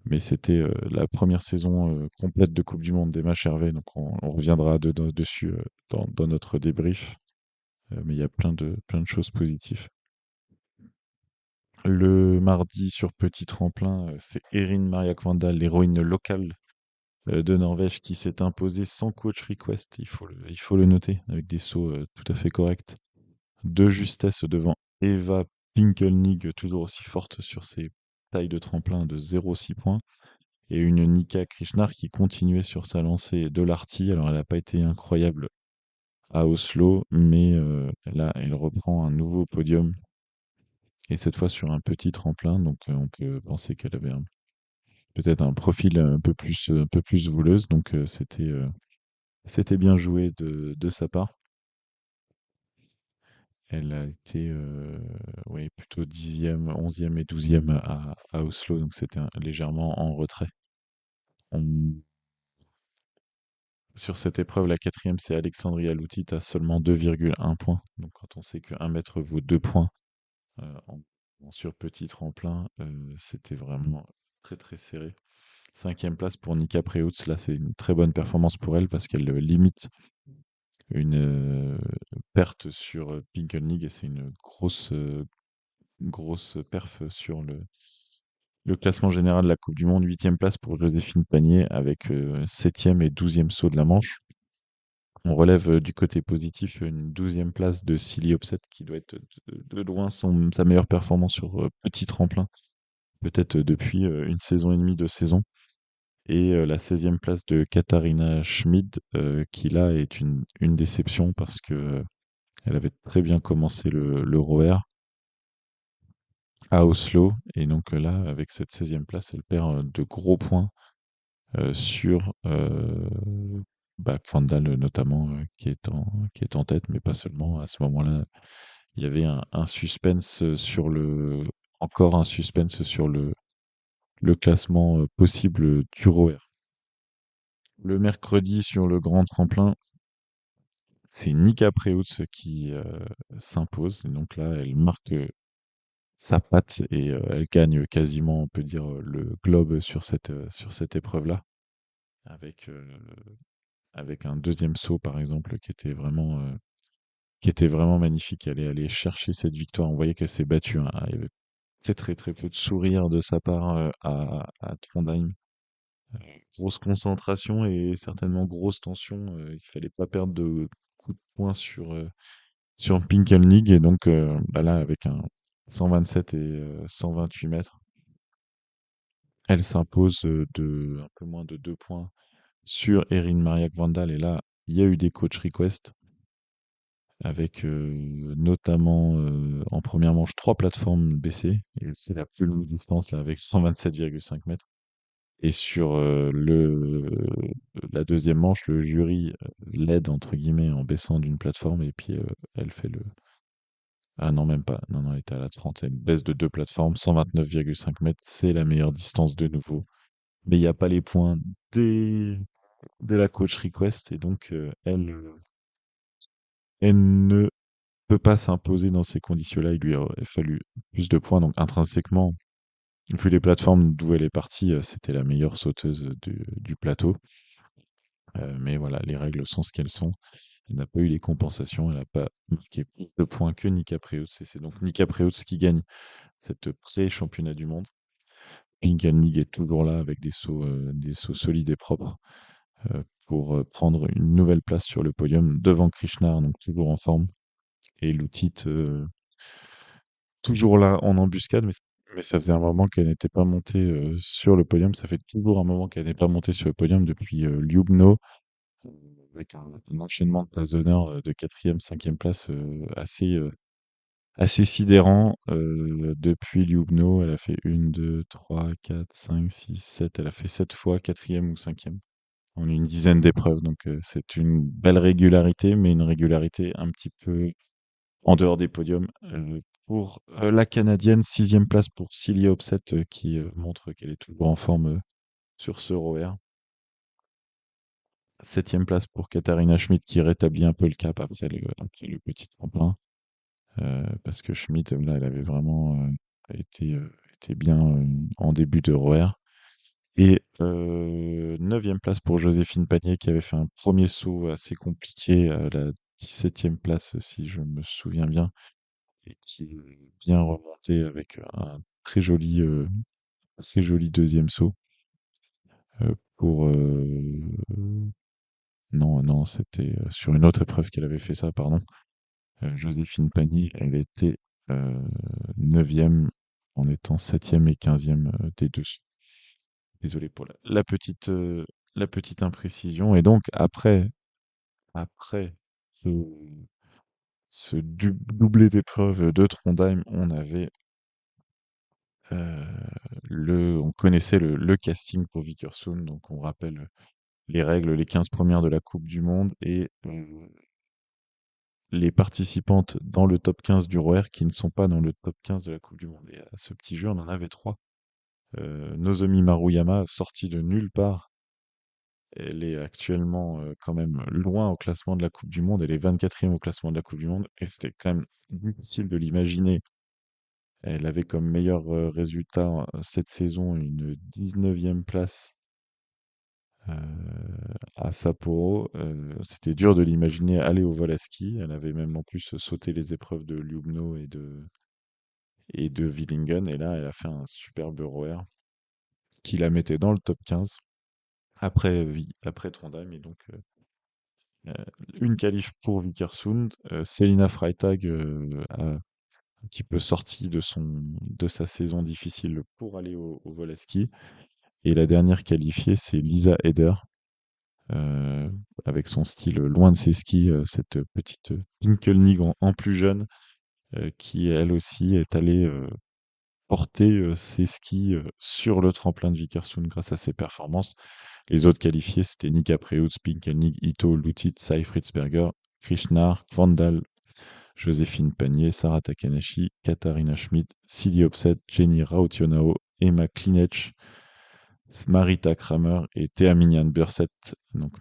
Mais c'était la première saison complète de Coupe du Monde d'Emma Chervet, donc on reviendra dessus dans notre débrief. Mais il y a plein de choses positives. Le mardi sur petit tremplin, c'est Erin Maria Kvandal, l'héroïne locale de Norvège, qui s'est imposée sans coach request, il faut le noter, avec des sauts tout à fait corrects. De justesse devant Eva Pinkelnig, toujours aussi forte sur ses tailles de tremplin de 0,6 points. Et une Nika Krishnar qui continuait sur sa lancée de l'arty. Alors elle n'a pas été incroyable à Oslo, mais là elle reprend un nouveau podium et cette fois sur un petit tremplin. Donc on peut penser qu'elle avait peut-être un profil un peu plus voleuse. Donc c'était bien joué de sa part. Elle a été ouais, plutôt 10e, 11e et 12e à Oslo, donc c'était légèrement en retrait. On Sur cette épreuve, la quatrième, c'est Alexandria Loutit à seulement 2,1 points. Donc quand on sait qu'un mètre vaut 2 points sur petit tremplin, c'était vraiment très très serré. Cinquième place pour Nika Preutz. Là, c'est une très bonne performance pour elle parce qu'elle limite une perte sur Pinkelnig et c'est une grosse perf sur le classement général de la Coupe du Monde. Huitième place pour Joséphine Panier avec septième et 12e saut de la manche. On relève du côté positif une 12e place de Silly Opset qui doit être de loin sa meilleure performance sur petit tremplin, peut-être depuis une saison et demie, 2 saisons. Et la 16e place de Katharina Schmid qui là est une déception parce que elle avait très bien commencé le ROR à Oslo. Et donc là, avec cette 16e place, elle perd de gros points sur Vandal notamment, qui est en tête, mais pas seulement. À ce moment-là, il y avait un suspense encore un suspense sur le classement possible du ROR. Le mercredi, sur le grand tremplin, c'est Nika Preutz qui s'impose. Et donc là, elle marque sa patte et elle gagne quasiment, on peut dire, le globe sur cette épreuve-là, avec, avec un deuxième saut, par exemple, qui était vraiment magnifique. Elle est allée chercher cette victoire. On voyait qu'elle s'est battue, hein. Il y avait très, très, très peu de sourires de sa part à Trondheim. Grosse concentration et certainement grosse tension. Il fallait pas perdre de coups de poing sur Pinkelnig. Et donc, là, avec un 127 et 128 mètres, elle s'impose de un peu moins de 2 points sur Erin Mariak Vandal. Et là, il y a eu des coach requests avec notamment en première manche 3 plateformes baissées. Et c'est la plus longue distance là avec 127,5 mètres. Et sur la deuxième manche, le jury l'aide entre guillemets en baissant d'une plateforme et puis elle fait le. Ah non, même pas. Non, non, elle était à la 30. Elle baisse de 2 plateformes, 129,5 mètres. C'est la meilleure distance de nouveau. Mais il n'y a pas les points dès, dès la coach request. Et donc, elle ne peut pas s'imposer dans ces conditions-là. Il lui aurait fallu plus de points. Donc, intrinsèquement, vu les plateformes d'où elle est partie, c'était la meilleure sauteuse du plateau. Mais voilà, les règles sont ce qu'elles sont. Elle n'a pas eu les compensations. Elle n'a pas marqué plus de points que Nika Preutz. Et c'est donc Nika Preutz qui gagne cette pré-championnat du monde. Pinkelnig est toujours là avec des sauts solides et propres pour prendre une nouvelle place sur le podium devant Krishnar, donc toujours en forme. et Loutit toujours là en embuscade, mais ça faisait un moment qu'elle n'était pas montée sur le podium. Ça fait toujours un moment qu'elle n'est pas montée sur le podium depuis Ljubno, euh, avec un enchaînement de places d'honneur de quatrième, cinquième place assez sidérant. Depuis Ljubno, elle a fait une, 2, 3, 4, 5, 6, 7. Elle a fait 7 fois quatrième ou cinquième en une dizaine d'épreuves. Donc c'est une belle régularité, mais une régularité un petit peu en dehors des podiums. Pour la Canadienne, sixième place pour Cilia Opset, qui montre qu'elle est toujours en forme sur ce ROR. Septième place pour Katharina Schmidt, qui rétablit un peu le cap après le petit tremplin. Parce que Schmidt, là, elle avait vraiment été bien en début de ROR. Et neuvième place pour Joséphine Panier, qui avait fait un premier saut assez compliqué à la 17e place, si je me souviens bien, et qui est bien remonté avec un très joli deuxième saut. Pour non, non, c'était sur une autre épreuve qu'elle avait fait ça, pardon. Joséphine Pagny, elle était euh, 9e en étant 7e et 15e des deux. Désolé pour la petite imprécision. Et donc, après ce, doublé d'épreuves de Trondheim, euh, on connaissait le casting pour Vikersund. Donc, on rappelle les règles, les 15 premières de la Coupe du Monde et les participantes dans le top 15 du ROR qui ne sont pas dans le top 15 de la Coupe du Monde. Et à ce petit jeu, on en avait trois. Nozomi Maruyama, sortie de nulle part, elle est actuellement quand même loin au classement de la Coupe du Monde. Elle est 24e au classement de la Coupe du Monde. Et c'était quand même difficile de l'imaginer. Elle avait comme meilleur résultat cette saison une 19e place à Sapporo. C'était dur de l'imaginer aller au vol à ski. Elle avait même en plus sauté les épreuves de Ljubno et de Villingen. Et là, elle a fait un superbe ROR qui la mettait dans le top 15 après Trondheim. Et donc, euh, une qualif pour Vikersund. Selina Freitag a un petit peu sorti de sa saison difficile pour aller au vol à ski. Et la dernière qualifiée, c'est Lisa Eder, euh, avec son style loin de ses skis, cette petite Pinkelnig en plus jeune, qui elle aussi est allée porter ses skis sur le tremplin de Vikersund grâce à ses performances. Les autres qualifiés, c'était Nika Preutz, Pinkelnig, Ito, Lutit, Sai Fritzberger, Krishnar, Vandal, Joséphine Panier, Sarah Takanashi, Katharina Schmidt, Silly Opset, Jenny Rautionao, Emma Klinech, Marita Kramer et Thea Minian Burset. Donc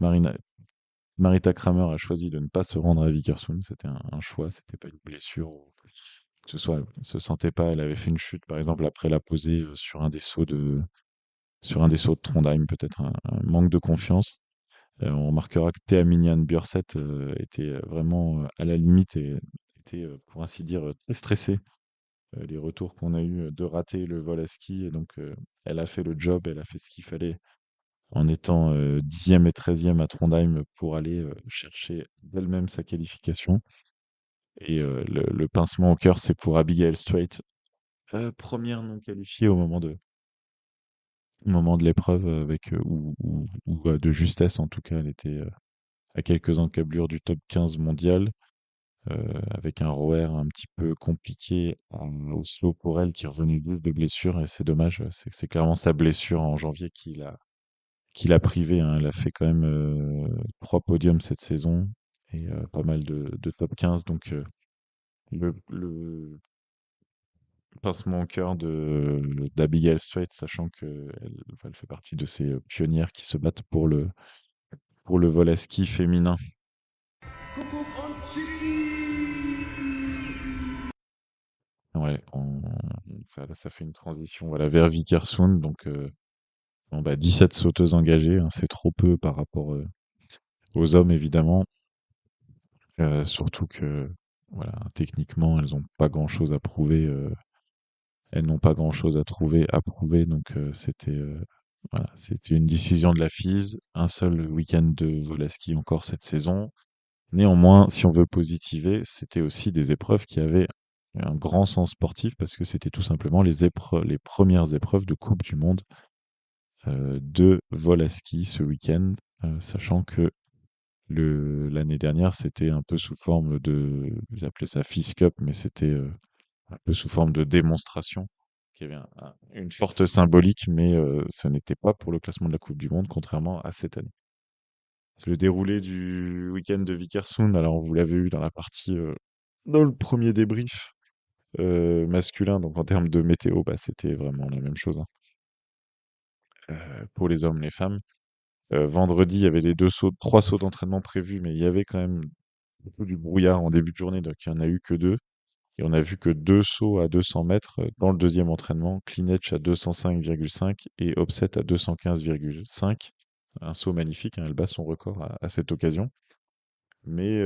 Marita Kramer a choisi de ne pas se rendre à Vikersund. C'était un choix, c'était pas une blessure ou que ce soit. Elle se sentait pas. Elle avait fait une chute, par exemple, après la posée sur un des sauts de Trondheim, peut-être un manque de confiance. On remarquera que Thea Minian Burset était vraiment à la limite et était, pour ainsi dire, très stressée. Les retours qu'on a eu de rater le vol à ski. Et donc, elle a fait le job, elle a fait ce qu'il fallait en étant 10e et 13e à Trondheim pour aller chercher d'elle-même sa qualification. Et le pincement au cœur, c'est pour Abigail Strait, première non qualifiée au moment de l'épreuve, avec ou de justesse en tout cas, elle était à quelques encablures du top 15 mondial, avec un ROR un petit peu compliqué au slow pour elle, qui est revenue de blessure, et c'est dommage, c'est clairement sa blessure en janvier qui l'a privée, hein. Elle a fait quand même 3 podiums cette saison et pas mal de top 15, donc le pincement au cœur d'Abigail Strait, sachant qu'elle fait partie de ces pionnières qui se battent pour le vol à ski féminin. Ouais, ça fait une transition, voilà, vers Vikersund. Donc, bon, bah, 17 sauteuses engagées, hein, c'est trop peu par rapport aux hommes, évidemment. Surtout que, voilà, techniquement, elles n'ont pas grand-chose à prouver. Elles n'ont pas grand-chose à prouver. Donc, c'était une décision de la FIS. Un seul week-end de vol à ski encore cette saison. Néanmoins, si on veut positiver, c'était aussi des épreuves qui avaient un grand sens sportif parce que c'était tout simplement les premières épreuves de Coupe du monde de vol à ski ce week-end, sachant que l'année dernière, c'était un peu sous forme de, ils appelaient ça FIS Cup, mais c'était un peu sous forme de démonstration, qui avait une forte symbolique, mais ce n'était pas pour le classement de la Coupe du Monde, contrairement à cette année. Le déroulé du week-end de Vikersund, alors vous l'avez eu dans la partie, dans le premier débrief masculin, donc en termes de météo, bah, c'était vraiment la même chose, hein, pour les hommes, les femmes. Vendredi, il y avait trois sauts d'entraînement prévus, mais il y avait quand même surtout du brouillard en début de journée, donc il n'y en a eu que deux. Et on a vu que deux sauts à 200 mètres dans le deuxième entraînement, clean edge à 205,5 et offset à 215,5. Un saut magnifique, hein, elle bat son record à cette occasion. Mais,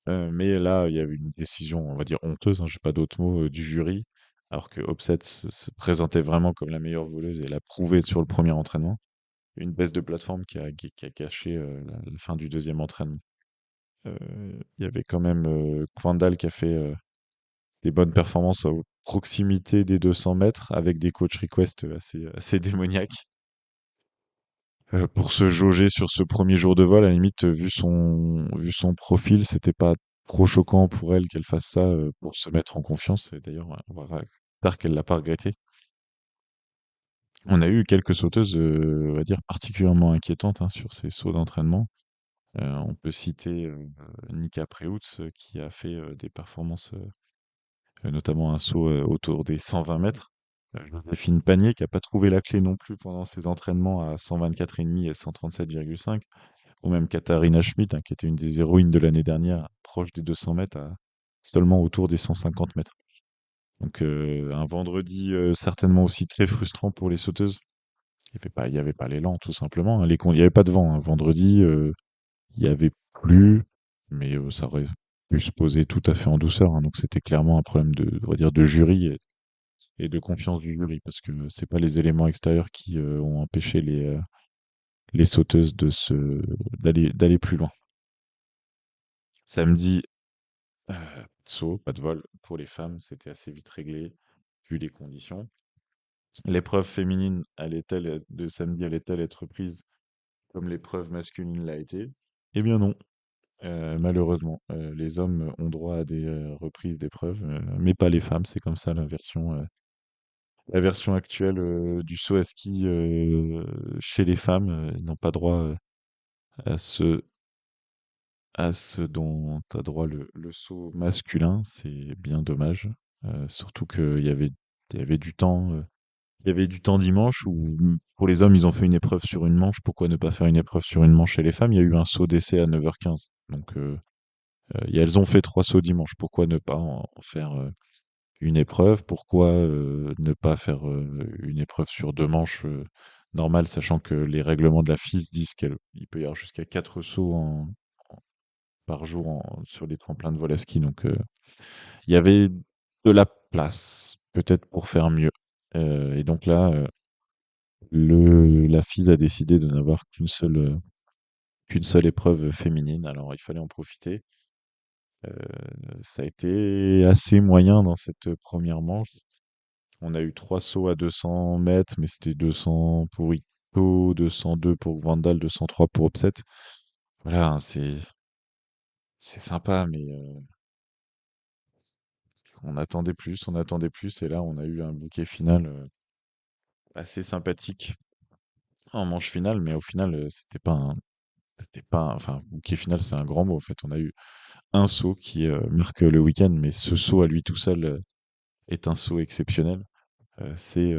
mais là, il y avait une décision, on va dire honteuse, hein, j'ai pas d'autres mots, du jury, alors que Offset se présentait vraiment comme la meilleure voleuse et l'a prouvé sur le premier entraînement. Une baisse de plateforme qui a gâché la fin du deuxième entraînement. Il y avait quand même Kvandal qui a fait des bonnes performances à proximité des 200 mètres avec des coach requests assez démoniaques. Pour se jauger sur ce premier jour de vol, à la limite, vu son profil, c'était pas trop choquant pour elle qu'elle fasse ça pour se mettre en confiance. Et d'ailleurs, j'espère qu'elle l'a pas regretté. On a eu quelques sauteuses, on va dire, particulièrement inquiétantes hein, sur ces sauts d'entraînement. On peut citer Nika Preutz qui a fait des performances, notamment un saut autour des 120 mètres. Joséphine Panier qui n'a pas trouvé la clé non plus pendant ses entraînements à 124,5 et 137,5. Ou même Katharina Schmidt, hein, qui était une des héroïnes de l'année dernière, proche des 200 mètres, à seulement autour des 150 mètres. Donc un vendredi certainement aussi très frustrant pour les sauteuses. Il y avait pas l'élan, tout simplement, hein. Il n'y avait pas de vent, hein. Vendredi, il y avait plu, mais ça aurait pu se poser tout à fait en douceur, hein. Donc c'était clairement un problème on va dire, de jury et de confiance du jury, parce que c'est pas les éléments extérieurs qui ont empêché les sauteuses d'aller plus loin. Samedi, saut, pas de vol pour les femmes, c'était assez vite réglé, vu les conditions. L'épreuve féminine de samedi allait-elle être prise comme l'épreuve masculine l'a été? Eh bien non. Malheureusement, les hommes ont droit à des reprises d'épreuves, mais pas les femmes. C'est comme ça la version actuelle du saut à ski chez les femmes. Ils n'ont pas droit à ce dont a droit le saut masculin. C'est bien dommage. Surtout qu'il y avait du temps. Il y avait du temps dimanche où pour les hommes, ils ont fait une épreuve sur une manche. Pourquoi ne pas faire une épreuve sur une manche chez les femmes? Il y a eu un saut d'essai à 9h15. Donc, et elles ont fait trois sauts dimanche. Pourquoi ne pas en faire une épreuve? Pourquoi ne pas faire une épreuve sur deux manches normales, sachant que les règlements de la FIS disent qu'il peut y avoir jusqu'à quatre sauts par jour sur les tremplins de vol à ski. Donc, il y avait de la place, peut-être pour faire mieux. Et donc là, la FIS a décidé de n'avoir qu'une seule épreuve féminine. Alors, il fallait en profiter. Ça a été assez moyen dans cette première manche. On a eu trois sauts à 200 mètres, mais c'était 200 pour Ito, 202 pour Vandal, 203 pour Upset. Voilà, hein, c'est sympa, mais on attendait plus, et là on a eu un bouquet final assez sympathique en manche finale, mais au final enfin bouquet final c'est un grand mot en fait. On a eu un saut qui marque le week-end, mais ce saut à lui tout seul est un saut exceptionnel. C'est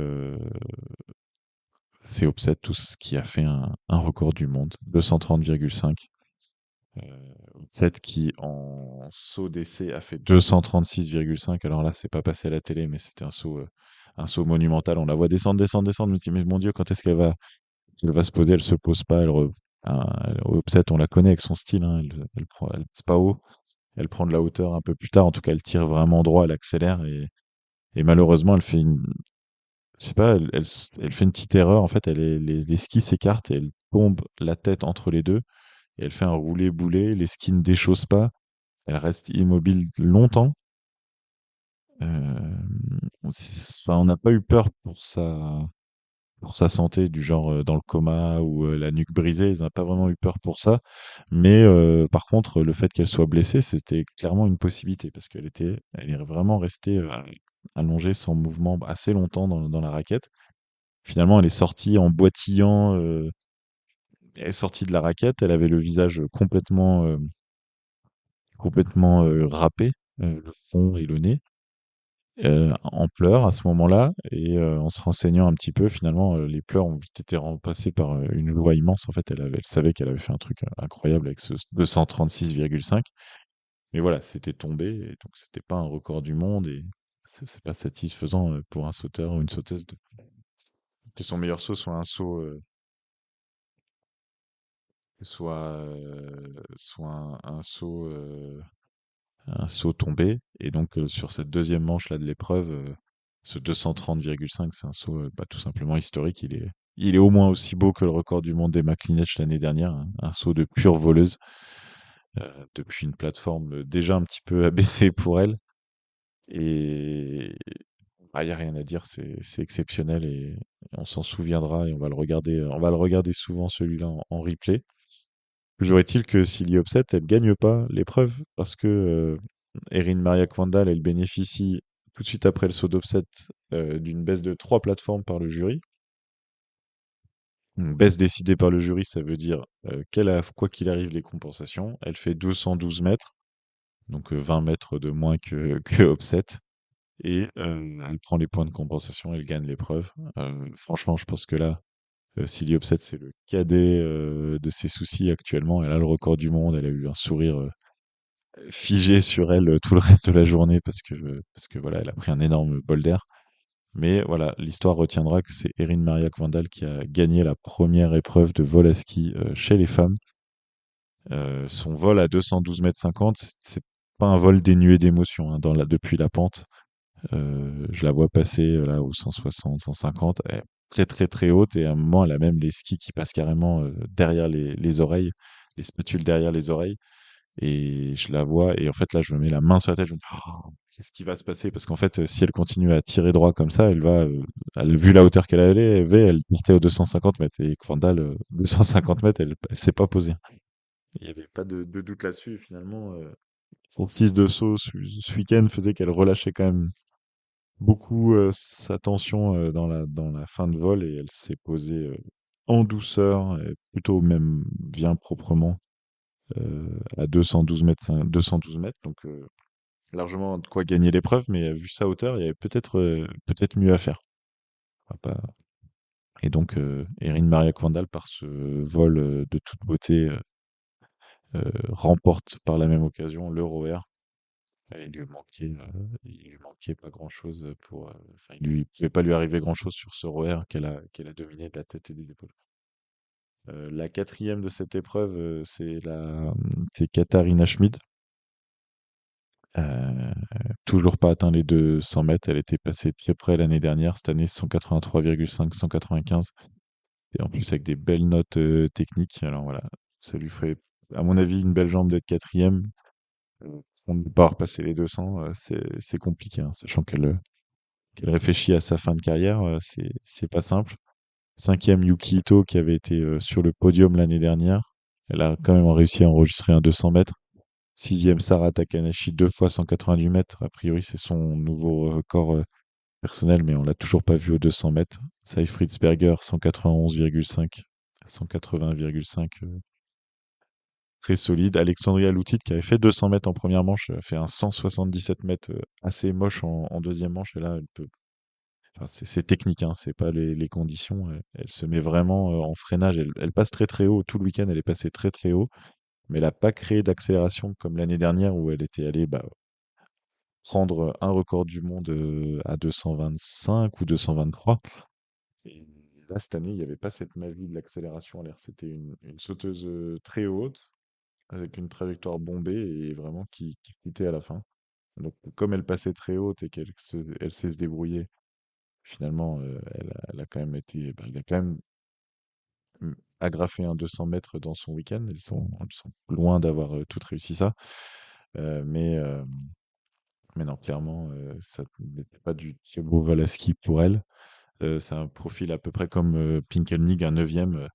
Upset tous qui a fait un record du monde, 230,5. Upset qui en saut d'essai a fait 236,5. Alors là, c'est pas passé à la télé, mais c'était un saut monumental. On la voit descendre, descendre, descendre. Je me dis, mais mon Dieu, quand est-ce qu'elle va se poser? Elle se pose pas. Upset, on la connaît avec son style, hein. Elle passe pas haut. Elle prend de la hauteur un peu plus tard. En tout cas, elle tire vraiment droit, elle accélère et malheureusement, elle fait je sais pas, elle fait une petite erreur. En fait, les skis s'écartent et elle tombe la tête entre les deux et elle fait un roulé-boulé. Les skis ne déchaussent pas. Elle reste immobile longtemps. Enfin, on n'a pas eu peur pour sa santé, du genre dans le coma ou la nuque brisée. Ils n'ont pas vraiment eu peur pour ça. Mais par contre, le fait qu'elle soit blessée, c'était clairement une possibilité parce elle est vraiment restée allongée sans mouvement assez longtemps dans la raquette. Finalement, elle est sortie en boitillant. Elle est sortie de la raquette. Elle avait le visage complètement râpé, le front et le nez. En pleurs à ce moment-là et en se renseignant un petit peu, finalement, les pleurs ont vite été remplacés par une joie immense. En fait, elle savait qu'elle avait fait un truc incroyable avec ce 236,5. Mais voilà, c'était tombé et donc c'était pas un record du monde et c'est pas satisfaisant pour un sauteur ou une sauteuse que son meilleur saut soit un saut, soit un saut tombé. Et donc, sur cette deuxième manche là de l'épreuve, ce 230,5, c'est un saut bah, tout simplement historique. Il est au moins aussi beau que le record du monde d'Emma Klinech l'année dernière, hein. Un saut de pure voleuse depuis une plateforme déjà un petit peu abaissée pour elle. Et il n'y a rien à dire, c'est exceptionnel et on s'en souviendra et on va le regarder souvent celui-là en replay. Toujours est-il que Silly Opset, elle gagne pas l'épreuve parce que Erin Maria Kvandal, elle bénéficie tout de suite après le saut d'Opset d'une baisse de 3 plateformes par le jury. Une baisse décidée par le jury, ça veut dire qu'elle a, quoi qu'il arrive, les compensations. Elle fait 212 mètres, donc 20 mètres de moins que Opset. Et elle prend les points de compensation, elle gagne l'épreuve. Franchement, je pense que là, Silly Opset, c'est le cadet de ses soucis actuellement. Elle a le record du monde, elle a eu un sourire figé sur elle tout le reste de la journée parce que voilà, elle a pris un énorme bol d'air. Mais voilà, l'histoire retiendra que c'est Erin Maria Kvandal qui a gagné la première épreuve de vol à ski chez les femmes. Son vol à 212 mètres 50, c'est pas un vol dénué d'émotion hein, depuis la pente. Je la vois passer là aux 160, 150, elle est très très très haute et à un moment elle a même les skis qui passent carrément derrière les oreilles, les spatules derrière les oreilles. Et je la vois, et en fait, là, je me mets la main sur la tête, je me dis, oh, qu'est-ce qui va se passer? Parce qu'en fait, si elle continue à tirer droit comme ça, vu la hauteur qu'elle avait, elle partait aux 250 mètres. Et Kvandal, 250 mètres, elle s'est pas posée. Il n'y avait pas de doute là-dessus. Et finalement, son style de saut ce week-end faisait qu'elle relâchait quand même beaucoup sa tension dans la fin de vol, et elle s'est posée en douceur, et plutôt même bien proprement à 212 mètres, 212 mètres, donc largement de quoi gagner l'épreuve, mais vu sa hauteur, il y avait peut-être mieux à faire. On va pas- Et donc, Erin Maria Kvandal, par ce vol de toute beauté, remporte par la même occasion l'Euro Air. Il lui manquait pas grand-chose enfin, pouvait pas lui arriver grand-chose sur ce ROR qu'elle a dominé de la tête et des épaules. La quatrième de cette épreuve, c'est Katharina Schmid. Euh, Toujours pas atteint les 200 mètres. Elle était passée très près l'année dernière. Cette année, 183,5, 195. Et en plus, avec des belles notes techniques. Alors voilà, ça lui ferait, à mon avis, une belle jambe d'être quatrième. On ne peut pas repasser les 200. C'est compliqué, hein, sachant qu'elle réfléchit à sa fin de carrière. C'est pas simple. Cinquième, Yuki Ito, qui avait été sur le podium l'année dernière. Elle a quand même réussi à enregistrer un 200 mètres. Sixième, Sarah Takanashi, 2 fois 188 mètres. A priori, c'est son nouveau record personnel, mais on l'a toujours pas vu aux 200 mètres. Fritz Berger, 191,5. 180,5. Très solide. Alexandria Loutit, qui avait fait 200 mètres en première manche, a fait un 177 mètres assez moche en deuxième manche. Et là, elle peut. Enfin, c'est technique, hein, c'est pas les conditions. Elle se met vraiment en freinage. Elle passe très très haut. Tout le week-end, elle est passée très très haut, mais elle n'a pas créé d'accélération comme l'année dernière où elle était allée bah, prendre un record du monde à 225 ou 223. Et là, cette année, il n'y avait pas cette magie de l'accélération à l'air. C'était une sauteuse très haute, avec une trajectoire bombée et vraiment qui coûtait à la fin. Donc, comme elle passait très haute et elle sait se débrouiller, finalement, elle a quand même été, bah, elle a quand même agrafé un 200 mètres dans son week-end. Elles sont loin d'avoir toutes réussi ça. Euh, mais, euh, mais non, clairement, ça n'était pas du très beau vol à ski pour elle. C'est un profil à peu près comme Pinkelnig, un neuvième,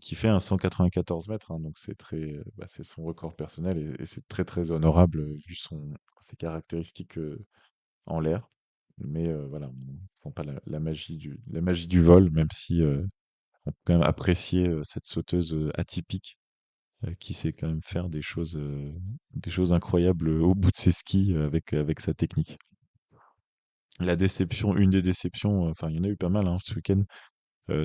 qui fait un 194 mètres, hein, donc c'est son record personnel et c'est très très honorable vu ses caractéristiques en l'air. Mais voilà, on ne sent pas la magie du vol, même si on peut quand même apprécier cette sauteuse atypique qui sait quand même faire des choses incroyables au bout de ses skis avec sa technique. Une des déceptions, enfin il y en a eu pas mal hein, ce week-end,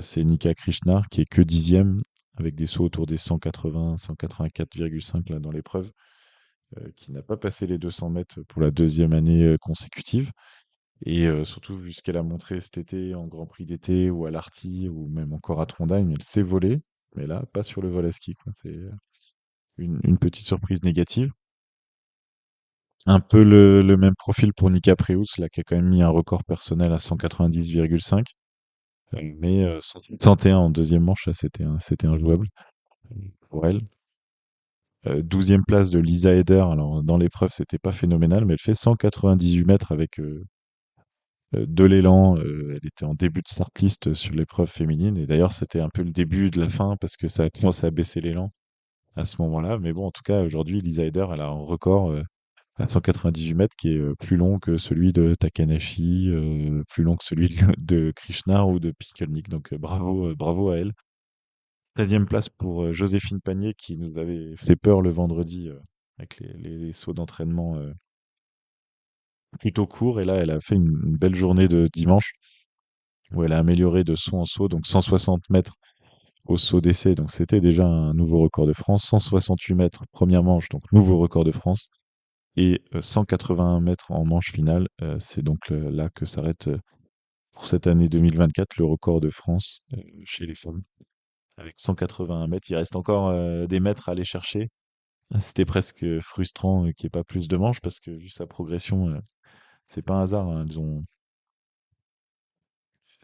c'est Nika Krishnar qui est que dixième avec des sauts autour des 180, 184,5 là dans l'épreuve, qui n'a pas passé les 200 mètres pour la deuxième année consécutive. Et surtout, vu ce qu'elle a montré cet été en Grand Prix d'été ou à l'Arty ou même encore à Trondheim, elle s'est volée, mais là, pas sur le vol à ski, quoi. C'est une petite surprise négative. Un peu le même profil pour Nika Preus, là, qui a quand même mis un record personnel à 190,5. Mais 161 en deuxième manche, là, c'était injouable pour elle. 12e place de Lisa Eder. Alors, dans l'épreuve, c'était pas phénoménal, mais elle fait 198 mètres avec de l'élan. Elle était en début de start list sur l'épreuve féminine. Et d'ailleurs, c'était un peu le début de la fin parce que ça a commencé à baisser l'élan à ce moment-là. Mais bon, en tout cas, aujourd'hui, Lisa Eder, elle a un record à 198 mètres qui est plus long que celui de Takanashi, plus long que celui de Krishna ou de Pikelnik. Donc, bravo à elle. 13e place pour Joséphine Panier qui nous avait fait peur le vendredi avec les sauts d'entraînement plutôt courts. Et là, elle a fait une belle journée de dimanche où elle a amélioré de saut en saut, donc 160 mètres au saut d'essai, donc c'était déjà un nouveau record de France, 168 mètres première manche, donc nouveau record de France, et 181 mètres en manche finale. C'est donc là que s'arrête pour cette année 2024 le record de France chez les femmes. Avec 181 mètres, il reste encore des mètres à aller chercher. C'était presque frustrant qu'il n'y ait pas plus de manches parce que vu sa progression, c'est pas un hasard, hein.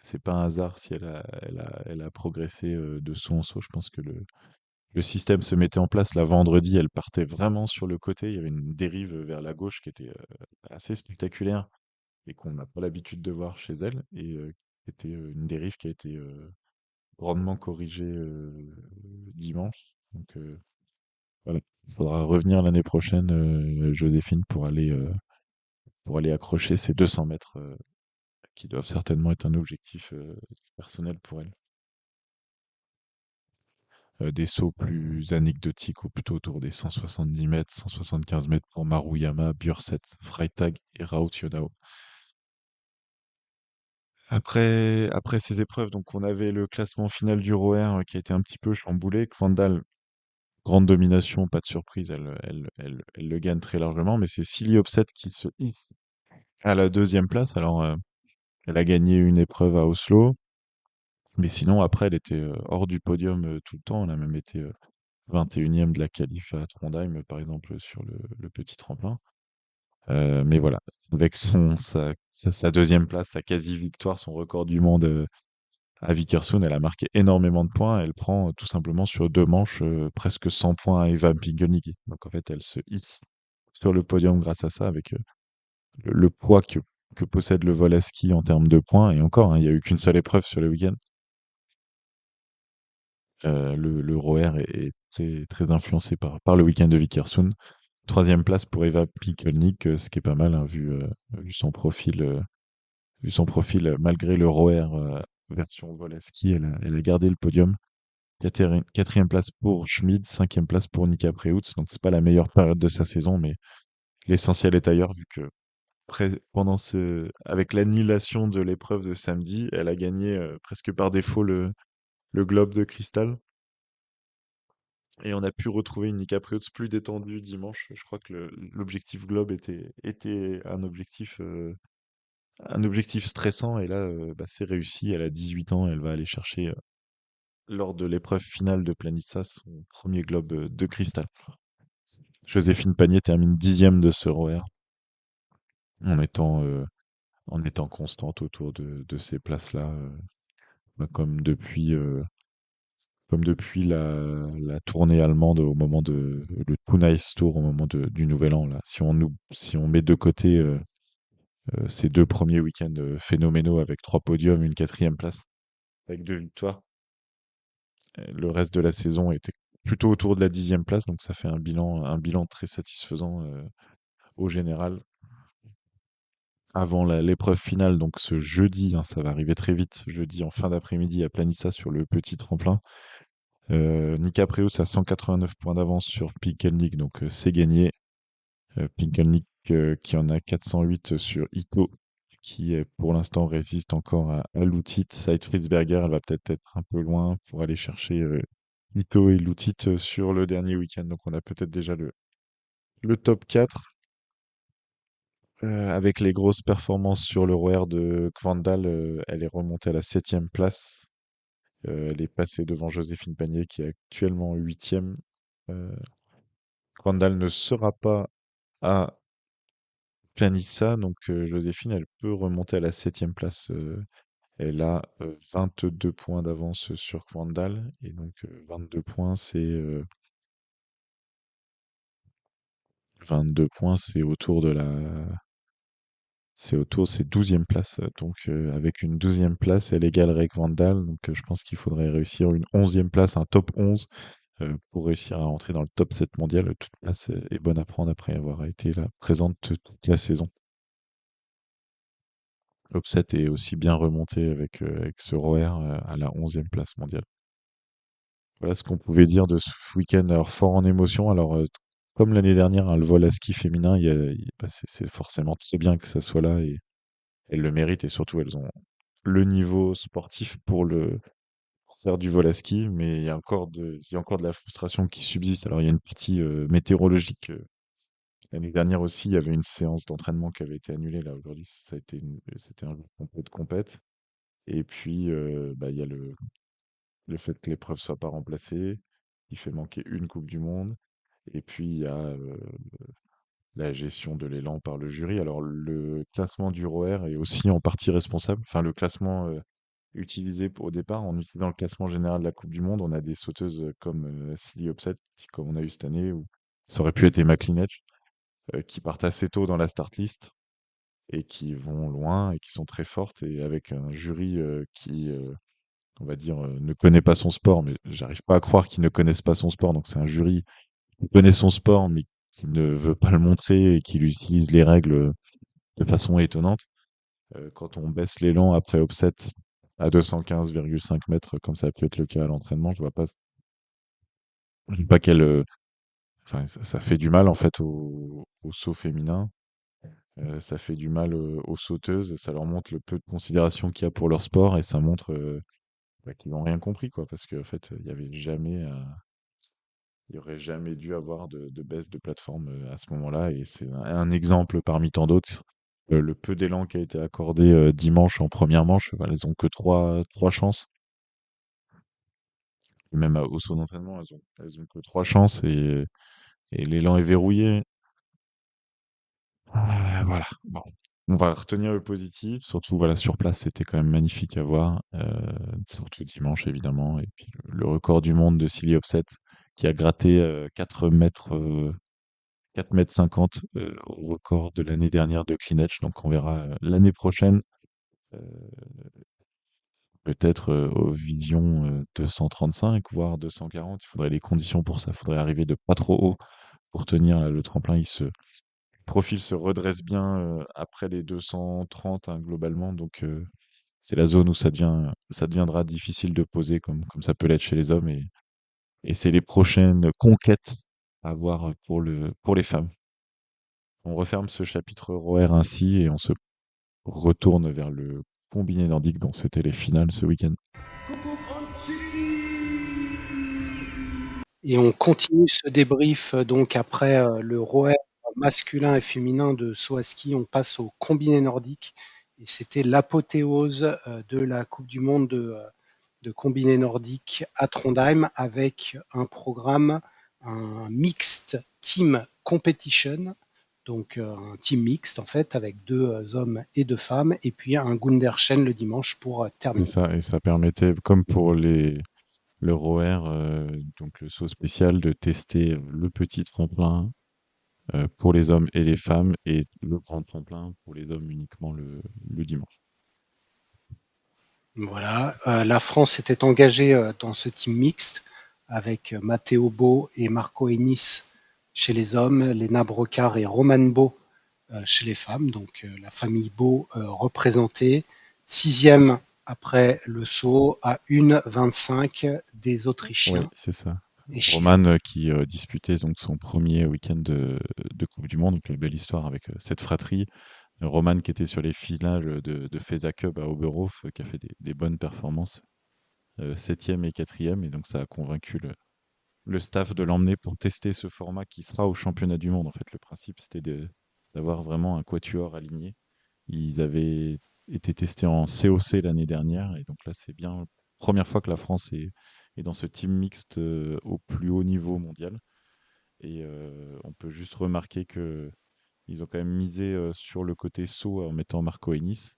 C'est pas un hasard si elle a progressé de saut en saut. Je pense que le système se mettait en place. La vendredi, elle partait vraiment sur le côté. Il y avait une dérive vers la gauche qui était assez spectaculaire et qu'on n'a pas l'habitude de voir chez elle. Et qui était une dérive qui a été grandement corrigée dimanche. Donc voilà, il faudra revenir l'année prochaine, Joséphine, pour aller accrocher ces 200 mètres qui doivent certainement être un objectif personnel pour elle. Des sauts plus anecdotiques ou plutôt autour des 170 mètres, 175 mètres pour Maruyama, Björset, Freitag et Raut Yonao. Après ces épreuves, donc on avait le classement final du ROR qui a été un petit peu chamboulé. Kvandal, grande domination, pas de surprise, elle le gagne très largement, mais c'est Silly Opset qui se hisse à la deuxième place. Alors, elle a gagné une épreuve à Oslo, mais sinon, après, elle était hors du podium tout le temps. Elle a même été 21e de la qualif à Trondheim, par exemple, sur le petit tremplin. Mais voilà, avec sa deuxième place, sa quasi-victoire, son record du monde à Vikersund, elle a marqué énormément de points. Elle prend tout simplement sur deux manches presque 100 points à Eva Pingelnick. Donc en fait, elle se hisse sur le podium grâce à ça, avec le poids que possède le vol à ski en termes de points. Et encore, hein, il n'y a eu qu'une seule épreuve sur le week-end. Le ROR est très, très influencé par le week-end de Vikersund. Troisième place pour Eva Pikelnik, ce qui est pas mal, hein, vu son profil, malgré le ROR version vol à ski, elle a gardé le podium. Quatrième place pour Schmid, cinquième place pour Nika Preutz. Donc c'est pas la meilleure période de sa saison, mais l'essentiel est ailleurs, vu que avec l'annulation de l'épreuve de samedi, elle a gagné presque par défaut le globe de cristal. Et on a pu retrouver une Nika Preutz plus détendue dimanche. Je crois que l'objectif globe était un objectif stressant. Et là, bah, c'est réussi. Elle a 18 ans. Elle va aller chercher, lors de l'épreuve finale de Planissa, son premier globe de cristal. Joséphine Panier termine 10e de ce ROR en étant, euh, en étant constante autour de ces places-là, bah, comme comme depuis la tournée allemande au moment le Too Nice Tour au moment du Nouvel An là. Si on met de côté ces 2 premiers week-ends phénoménaux avec 3 podiums, une quatrième place avec 2 victoires, le reste de la saison était plutôt autour de la 10e place, donc ça fait un bilan très satisfaisant au général. Avant l'épreuve finale, donc ce jeudi, hein, ça va arriver très vite, jeudi en fin d'après-midi à Planissa sur le petit tremplin. Nika Preus a 189 points d'avance sur Pinkelnick, donc c'est gagné. Pinkelnick qui en a 408 sur Ito, qui pour l'instant résiste encore à Lutit. Seid-Fritzberger, elle va peut-être être un peu loin pour aller chercher Ito et Lutit sur le dernier week-end. Donc on a peut-être déjà le top 4. Avec les grosses performances sur le ROR de Kvandal, elle est remontée à la 7e place. Elle est passée devant Joséphine Panier qui est actuellement 8e. Kvandal ne sera pas à Planissa, donc Joséphine, elle peut remonter à la 7e place. Elle a 22 points d'avance sur Kvandal. Et donc 22 points, 22 points, c'est 12e place. Donc avec une 12e place, elle égalerait Kvandal. Donc je pense qu'il faudrait réussir une 11e place, un top 11 pour réussir à entrer dans le top 7 mondial. Toute place est bonne à prendre après avoir été là, présente toute la saison. Upset est aussi bien remonté avec ce ROR à la 11e place mondiale. Voilà ce qu'on pouvait dire de ce week-end. Alors fort en émotion. Alors comme l'année dernière, hein, le vol à ski féminin, bah, c'est forcément très bien que ça soit là et elles le méritent et surtout elles ont le niveau sportif pour faire du vol à ski, mais il y a encore de la frustration qui subsiste. Alors il y a une partie météorologique. L'année dernière aussi, il y avait une séance d'entraînement qui avait été annulée. Là aujourd'hui, c'était un jour complet de compète. Et puis bah, il y a le fait que l'épreuve soit pas remplacée, il fait manquer une Coupe du Monde. Et puis il y a la gestion de l'élan par le jury. Alors le classement du ROR est aussi en partie responsable. Enfin le classement utilisé au départ, en utilisant le classement général de la Coupe du Monde, on a des sauteuses comme Silly Upset, comme on a eu cette année, ou ça aurait pu être Emma Klinech, qui partent assez tôt dans la start list et qui vont loin et qui sont très fortes et avec un jury qui, on va dire, ne connaît pas son sport, mais j'arrive pas à croire qu'ils ne connaissent pas son sport. Donc c'est un jury qui connaît son sport, mais qui ne veut pas le montrer et qui utilise les règles de façon étonnante. Quand on baisse l'élan après offset à 215,5 mètres, comme ça peut être le cas à l'entraînement, je vois pas enfin, ça fait du mal en fait au saut féminin. Ça fait du mal aux sauteuses. Ça leur montre le peu de considération qu'il y a pour leur sport et ça montre bah, qu'ils n'ont rien compris, quoi, parce qu'en fait, il y aurait jamais dû avoir de baisse de plateforme à ce moment-là, et c'est un exemple parmi tant d'autres. Le peu d'élan qui a été accordé dimanche en première manche, bah, elles ont que trois chances. Et même au saut d'entraînement, elles ont que 3 chances et l'élan est verrouillé. Voilà. Bon. On va retenir le positif. Surtout, voilà, sur place, c'était quand même magnifique à voir. Surtout dimanche, évidemment. Et puis le record du monde de Silly Upset qui a gratté 4 mètres, 4 mètres 50 au record de l'année dernière de Cleanedge. Donc on verra l'année prochaine, euh, peut-être aux visions 235, voire 240. Il faudrait les conditions pour ça. Il faudrait arriver de pas trop haut pour tenir le tremplin. Le profil se redresse bien après les 230 hein, globalement. Donc c'est la zone où ça deviendra difficile de poser comme ça peut l'être chez les hommes. Et c'est les prochaines conquêtes à voir pour les femmes. On referme ce chapitre ROR ainsi et on se retourne vers le combiné nordique dont c'était les finales ce week-end. Et on continue ce débrief donc après le ROR masculin et féminin de saut à ski. On passe au combiné nordique et c'était l'apothéose de la Coupe du Monde de combiné nordique à Trondheim avec un programme, un mixed team competition, donc un team mixte en fait avec 2 hommes et 2 femmes et puis un Gunderchen le dimanche pour C'est terminer. ça, et ça permettait, comme pour le ROR, donc le saut spécial, de tester le petit tremplin pour les hommes et les femmes, et le grand tremplin pour les hommes uniquement le dimanche. Voilà. La France était engagée dans ce team mixte avec Matteo Bo et Marco Ennis chez les hommes, Léna Brocard et Romane Bo chez les femmes. Donc la famille Bo représentée. Sixième après le saut à 1,25 des Oui, Autrichiens c'est ça. et Chiens. Roman qui disputait donc son premier week-end de Coupe du Monde, donc une belle histoire avec cette fratrie. Roman qui était sur les finales de FESA Cup à Oberhof, qui a fait des bonnes performances, septième et quatrième, et donc ça a convaincu le staff de l'emmener pour tester ce format qui sera au championnat du monde. En fait, le principe c'était d'avoir vraiment un quatuor aligné. Ils avaient été testés en COC l'année dernière, et donc là c'est bien première fois que la France est dans ce team mixte au plus haut niveau mondial. Et on peut juste remarquer que ils ont quand même misé sur le côté saut en mettant Marco Ennis,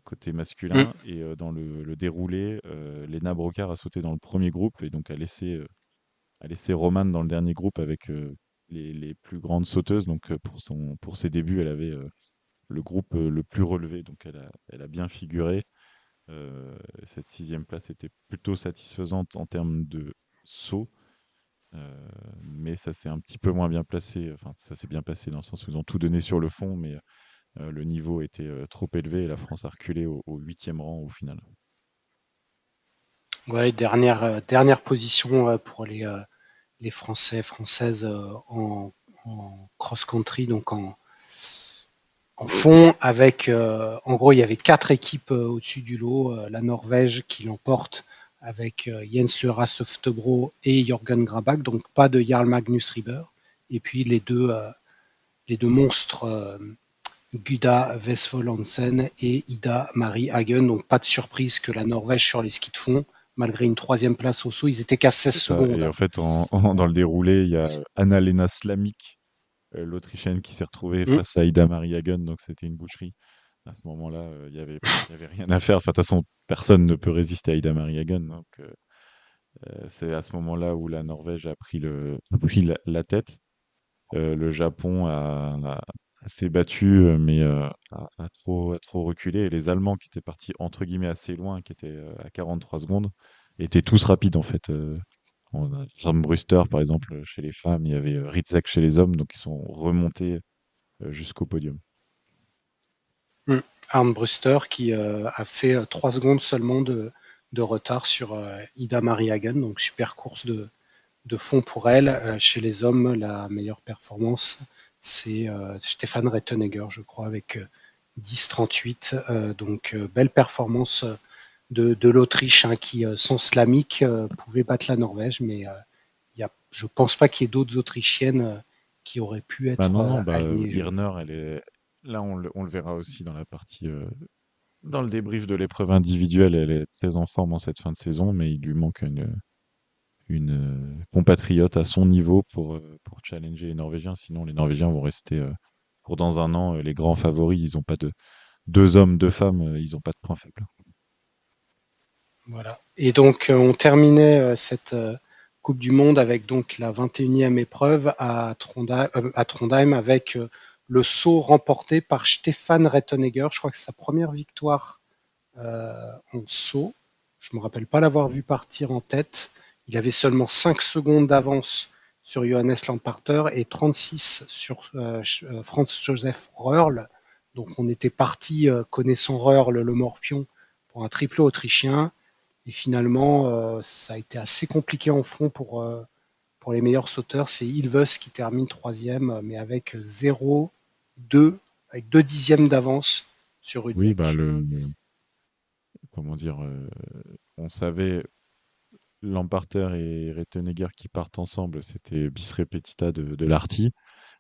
côté Mm. masculin. Et dans le déroulé, Lena Brocard a sauté dans le premier groupe et donc a laissé Romane dans le dernier groupe avec les plus grandes sauteuses. Donc pour ses débuts, elle avait le groupe le plus relevé. Donc elle a bien figuré. Cette sixième place était plutôt satisfaisante en termes de saut. Mais ça s'est un petit peu moins bien placé. Enfin, ça s'est bien passé dans le sens où ils ont tout donné sur le fond, mais le niveau était trop élevé et la France a reculé au huitième rang au final. Ouais, dernière position pour les Français, Françaises en cross-country, donc en fond, avec, en gros, il y avait quatre équipes au-dessus du lot. La Norvège qui l'emporte avec Jens Lura Softebro et Jørgen Grabach, donc pas de Jarl Magnus Rieber. Et puis les deux monstres, Guda Vesvold Hansen et Ida Marie Hagen. Donc pas de surprise que la Norvège sur les skis de fond, malgré une troisième place au saut, ils étaient qu'à 16 C'est ça. secondes. Et en fait, dans le déroulé, il y a Anna-Lena Slamik, l'Autrichienne, qui s'est retrouvée Hum, face à Ida Marie Hagen. Donc c'était une boucherie. À ce moment-là, il y avait rien à faire. Enfin, de toute façon, personne ne peut résister à Ida Marie Hagen. Donc c'est à ce moment-là où la Norvège a pris la tête. Le Japon s'est battu, mais a trop reculé. Et les Allemands, qui étaient partis entre guillemets assez loin, qui étaient à 43 secondes, étaient tous rapides en fait. Brewster, par exemple, chez les femmes, il y avait Ritzek chez les hommes, donc ils sont remontés jusqu'au podium. Armbruster qui a fait 3 secondes seulement de retard sur Ida Marie Hagen, donc super course de fond pour elle. Chez les hommes, la meilleure performance, c'est Stéphane Rettenegger, je crois, avec 10,38. Donc, belle performance de l'Autriche, hein, qui, sans slamique, pouvait battre la Norvège, mais je ne pense pas qu'il y ait d'autres Autrichiennes qui auraient pu Bah être non, non, bah alignées. Irner, là, on le verra aussi dans la partie, dans le débrief de l'épreuve individuelle, elle est très en forme en cette fin de saison, mais il lui manque une compatriote à son niveau pour challenger les Norvégiens. Sinon, les Norvégiens vont rester pour dans un an les grands favoris. Ils n'ont pas de deux hommes, deux femmes, ils n'ont pas de point faible. Voilà. Et donc, on terminait cette Coupe du Monde avec donc la 21e épreuve à Trondheim avec le saut remporté par Stefan Rettenegger. Je crois que c'est sa première victoire en saut. Je ne me rappelle pas l'avoir vu partir en tête. Il avait seulement 5 secondes d'avance sur Johannes Lamparter et 36 sur Franz Josef Röhrl. Donc on était parti, connaissant Röhrl, le morpion, pour un triplé autrichien. Et finalement, ça a été assez compliqué en fond pour les meilleurs sauteurs. C'est Ilves qui termine troisième, mais avec 0,2, avec 2 dixièmes d'avance sur Oui, bah Rudek. comment dire, on savait Lamparter et Rettenegger qui partent ensemble, c'était bis repetita de l'Arty.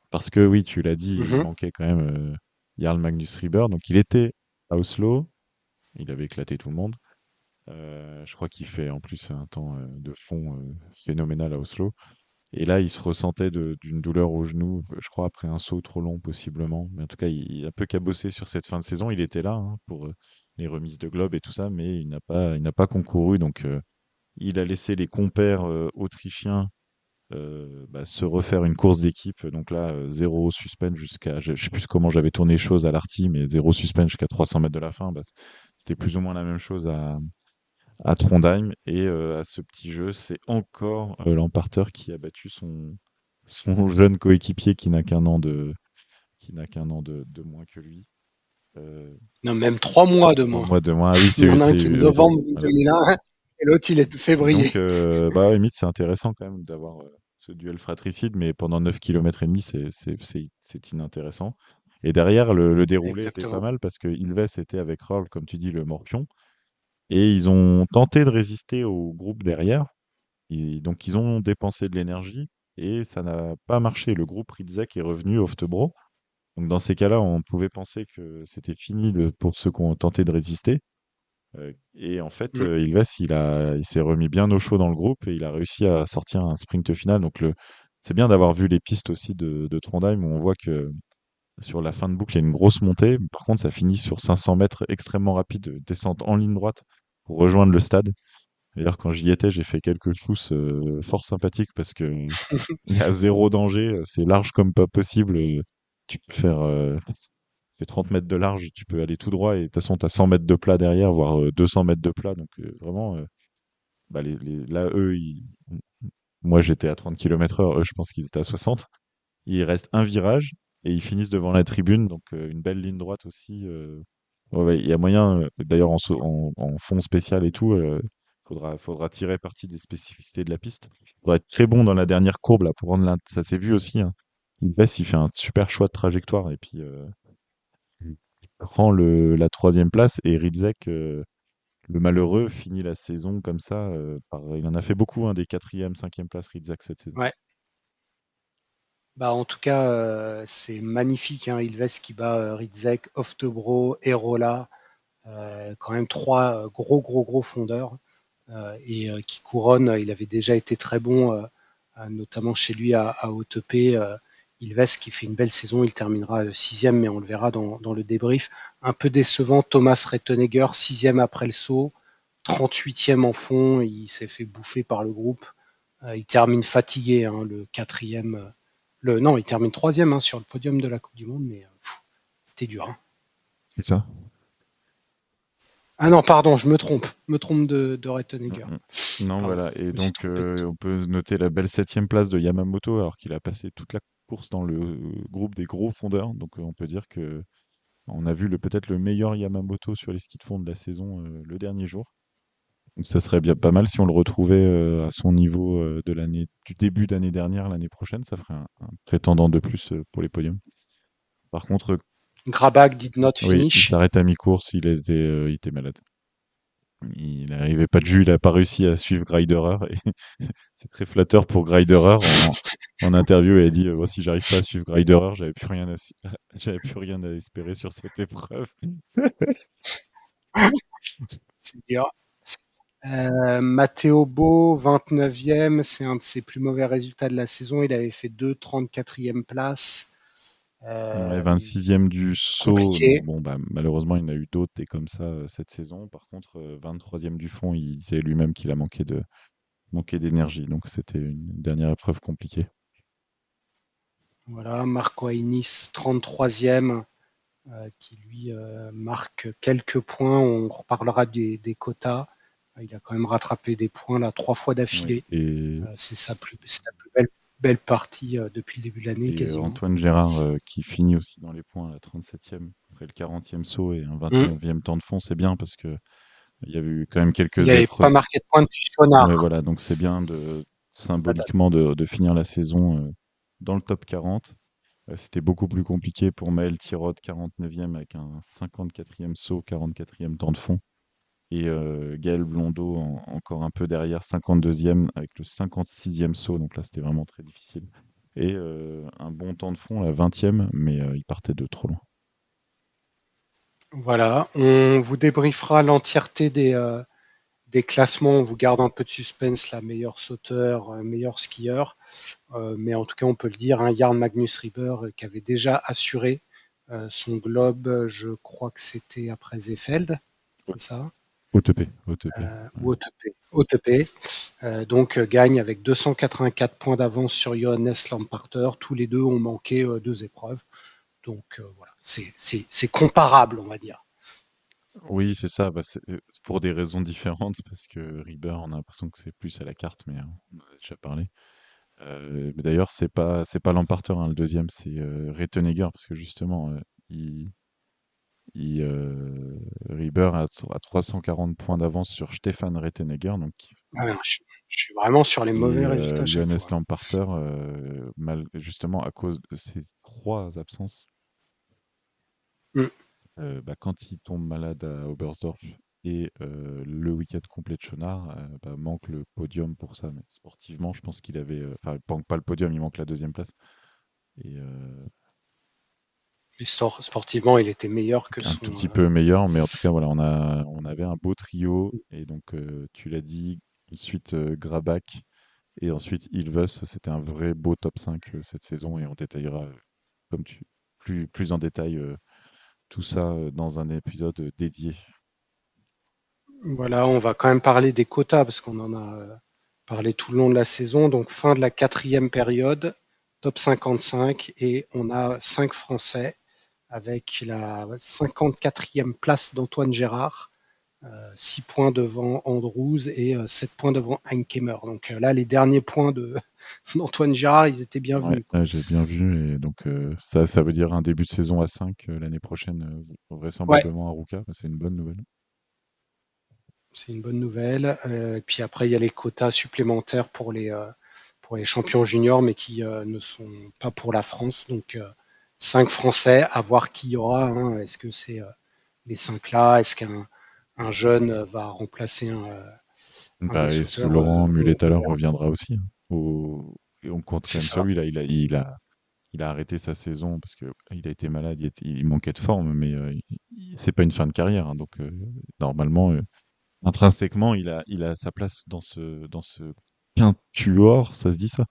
Parce que oui, tu l'as dit, il Mhm. manquait quand même Jarl Magnus Rieber. Donc il était à Oslo, il avait éclaté tout le monde. Je crois qu'il fait en plus un temps de fond phénoménal à Oslo. Et là, il se ressentait d'une douleur au genou, je crois, après un saut trop long, possiblement. Mais en tout cas, il a un peu cabossé sur cette fin de saison. Il était là hein, pour les remises de globe et tout ça, mais il n'a pas concouru. Donc, Il a laissé les compères autrichiens se refaire une course d'équipe. Donc là, zéro suspense jusqu'à, je sais plus comment j'avais tourné les choses à l'Arty, mais zéro suspense jusqu'à 300 mètres de la fin. C'était plus ou moins la même chose à Trondheim. Et à ce petit jeu, c'est encore l'emparteur qui a battu son jeune coéquipier qui n'a qu'un an de moins que lui. Non, même 3 mois de 3 moins. mois de moins. Ah oui, Il y en a un c'est qui est de ok. novembre Voilà. 2001 et l'autre, il est de Et février. donc, limite, c'est intéressant quand même d'avoir ce duel fratricide, mais pendant 9 km et demi, c'est inintéressant. Et derrière, le déroulé était pas Exactement. mal parce que Ilves était avec Roll, comme tu dis, le morpion. Et ils ont tenté de résister au groupe derrière. Et donc, ils ont dépensé de l'énergie et ça n'a pas marché. Le groupe Ridzek est revenu Oftebro. Donc, dans ces cas-là, on pouvait penser que c'était fini pour ceux qui ont tenté de résister. Et en fait, Mm. Ilves, il s'est remis bien au chaud dans le groupe et il a réussi à sortir un sprint final. Donc, c'est bien d'avoir vu les pistes aussi de Trondheim où on voit que sur la fin de boucle, il y a une grosse montée. Par contre, ça finit sur 500 mètres extrêmement rapide, descente en ligne droite pour rejoindre le stade. D'ailleurs, quand j'y étais, j'ai fait quelques shoots fort sympathiques parce que il y a zéro danger. C'est large comme pas possible. Tu peux faire fait 30 mètres de large, tu peux aller tout droit et de toute façon, tu as 100 mètres de plat derrière, voire 200 mètres de plat. Donc, vraiment, là, moi, j'étais à 30 km/h, eux, je pense qu'ils étaient à 60. Il reste un virage et ils finissent devant la tribune, donc une belle ligne droite aussi. Ouais, ouais, il y a moyen, d'ailleurs, en fond spécial et tout, faudra tirer parti des spécificités de la piste. Faudra être très bon dans la dernière courbe, là, pour rendre ça s'est vu aussi, hein. Ilves, il fait un super choix de trajectoire et puis il prend la troisième place et Ridzek, le malheureux, finit la saison comme ça. Il en a fait beaucoup, hein, des quatrième, cinquième places Ridzek cette saison. Ouais. Bah, en tout cas, c'est magnifique, hein, Ilves qui bat Ridzek, Oftebro, Erola, quand même 3 gros fondeurs et qui couronne. Il avait déjà été très bon, notamment chez lui à Otepé. Ilves qui fait une belle saison, il terminera sixième, mais on le verra dans le débrief. Un peu décevant, Thomas Rettenegger, sixième après le saut, 38e en fond, il s'est fait bouffer par le groupe. Il termine fatigué, hein, le quatrième. Non, il termine troisième, hein, sur le podium de la Coupe du Monde, mais c'était dur, hein. C'est ça. Ah non, pardon, je me trompe de Rettenegger. Mm, mm. Non, Pardon, voilà. Et je me suis donc, trompé de on peut noter la belle septième place de Yamamoto, alors qu'il a passé toute la course dans le groupe des gros fondeurs. Donc, on peut dire que on a vu peut-être le meilleur Yamamoto sur les skis de fond de la saison le dernier jour. Donc, ça serait bien pas mal si on le retrouvait à son niveau du début d'année dernière, l'année prochaine. Ça ferait un prétendant de plus pour les podiums. Par contre, Grabag did not oui, il finish. s'arrête à mi-course. Il était malade. Il n'arrivait pas de jus, il n'a pas réussi à suivre Greiderer. Et c'est très flatteur pour Greiderer. En interview, il a dit si j'arrive pas à suivre Greiderer, j'avais plus rien à espérer sur cette épreuve. C'est dur. Matteo Bo, 29e, c'est un de ses plus mauvais résultats de la saison. Il avait fait 2 34e place. Ouais, Euh, 26e du saut. Compliqué. Bon, bah, malheureusement, il y en a eu d'autres et comme ça cette saison. Par contre, 23e du fond, il disait lui-même qu'il a manqué d'énergie. Donc, c'était une dernière épreuve compliquée. Voilà, Marco Ainis, 33e, qui lui marque quelques points. On reparlera des quotas. Il a quand même rattrapé des points là 3 fois Ouais. d'affilée. Et C'est sa plus belle partie depuis le début de l'année Et quasiment. Antoine Gérard qui finit aussi dans les points à la 37e après le 40e saut et un Mm. 29e temps de fond, c'est bien parce que il y avait eu quand même Il quelques n'avait pas épreuves. marqué de points depuis Ouais, Chonard. voilà, donc c'est bien Ça date. symboliquement de finir la saison dans le top 40. C'était beaucoup plus compliqué pour Maël Tirode, 49e avec un 54e saut, 44e temps de fond. Et Gaël Blondeau encore un peu derrière, 52e avec le 56e saut. Donc là, c'était vraiment très difficile. Et un bon temps de fond, la 20e, mais il partait de trop loin. Voilà, on vous débriefera l'entièreté des classements. On vous garde un peu de suspense, la meilleur sauteur, meilleur skieur. Mais en tout cas, on peut le dire, hein, Jarl Magnus Rieber qui avait déjà assuré son globe, je crois que c'était après Seefeld, Ouais. c'est ça? OTP, OTP. ou OTP. Donc gagne avec 284 points d'avance sur Johannes Lamparter. Tous les deux ont manqué 2 épreuves. Donc voilà, c'est comparable, on va dire. Oui, c'est ça. Bah, c'est pour des raisons différentes, parce que Rieber, on a l'impression que c'est plus à la carte, mais on en a déjà parlé. Mais d'ailleurs, c'est pas Lamparter, hein, le deuxième, c'est Rettenegger, parce que justement, il, Rieber a 340 points d'avance sur Stefan Rettenegger, donc, Voilà, je suis vraiment sur les mauvais et résultats à chaque Johannes fois. Lamparter, justement à cause de ses 3 absences. Mm. Bah, quand il tombe malade à Oberstdorf et le week-end complet de Schonard, bah, manque le podium pour ça. Mais sportivement, je pense qu'il avait, enfin, il manque pas le podium, il manque la deuxième place. Et Mais sportivement, il était meilleur que un tout son. petit peu meilleur, mais en tout cas, voilà, on avait un beau trio. Et donc, tu l'as dit, ensuite Grabach et ensuite Ilves, c'était un vrai beau top 5 cette saison. Et on détaillera, comme tu, plus en détail, tout ça dans un épisode dédié. Voilà, on va quand même parler des quotas parce qu'on en a parlé tout le long de la saison. Donc fin de la quatrième période, top 55 et on a 5 Français avec la 54e place d'Antoine Gérard, 6 points devant Andrews et 7 points devant Henkemmer. Donc là, les derniers points d'Antoine Gérard, ils étaient Ouais, bienvenus, quoi. ouais, j'ai bien vu. Et donc, ça veut dire un début de saison à 5 l'année prochaine, Ouais, vraisemblablement à Ruka. Bah, c'est une bonne nouvelle. c'est une bonne nouvelle. Et puis après, il y a les quotas supplémentaires pour les champions juniors, mais qui ne sont pas pour la France. Donc, 5 Français, à voir qui y aura, hein. Est-ce que c'est les 5 là? Est-ce qu'un jeune va remplacer un Bah, des est-ce que sauteurs? Laurent On Mulletala verra. reviendra aussi, hein, et on compte quand C'est même sur ça. lui. Là, il a arrêté sa saison parce qu'il a été malade, il manquait de forme, mais c'est pas une fin de carrière, hein. Donc, normalement, intrinsèquement, il a sa place dans ce quintuor, ça se dit ça?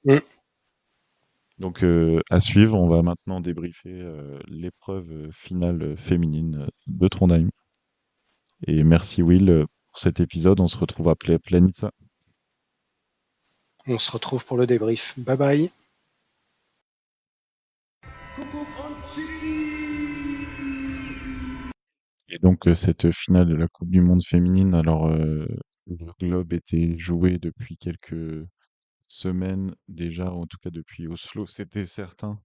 Mm. Donc, à suivre, on va maintenant débriefer l'épreuve finale féminine de Trondheim. Et merci Will pour cet épisode. On se retrouve à Planica. On se retrouve pour le débrief. Bye bye. Et donc, cette finale de la Coupe du Monde féminine, alors, le globe était joué depuis quelques semaines déjà, en tout cas depuis Oslo, c'était certain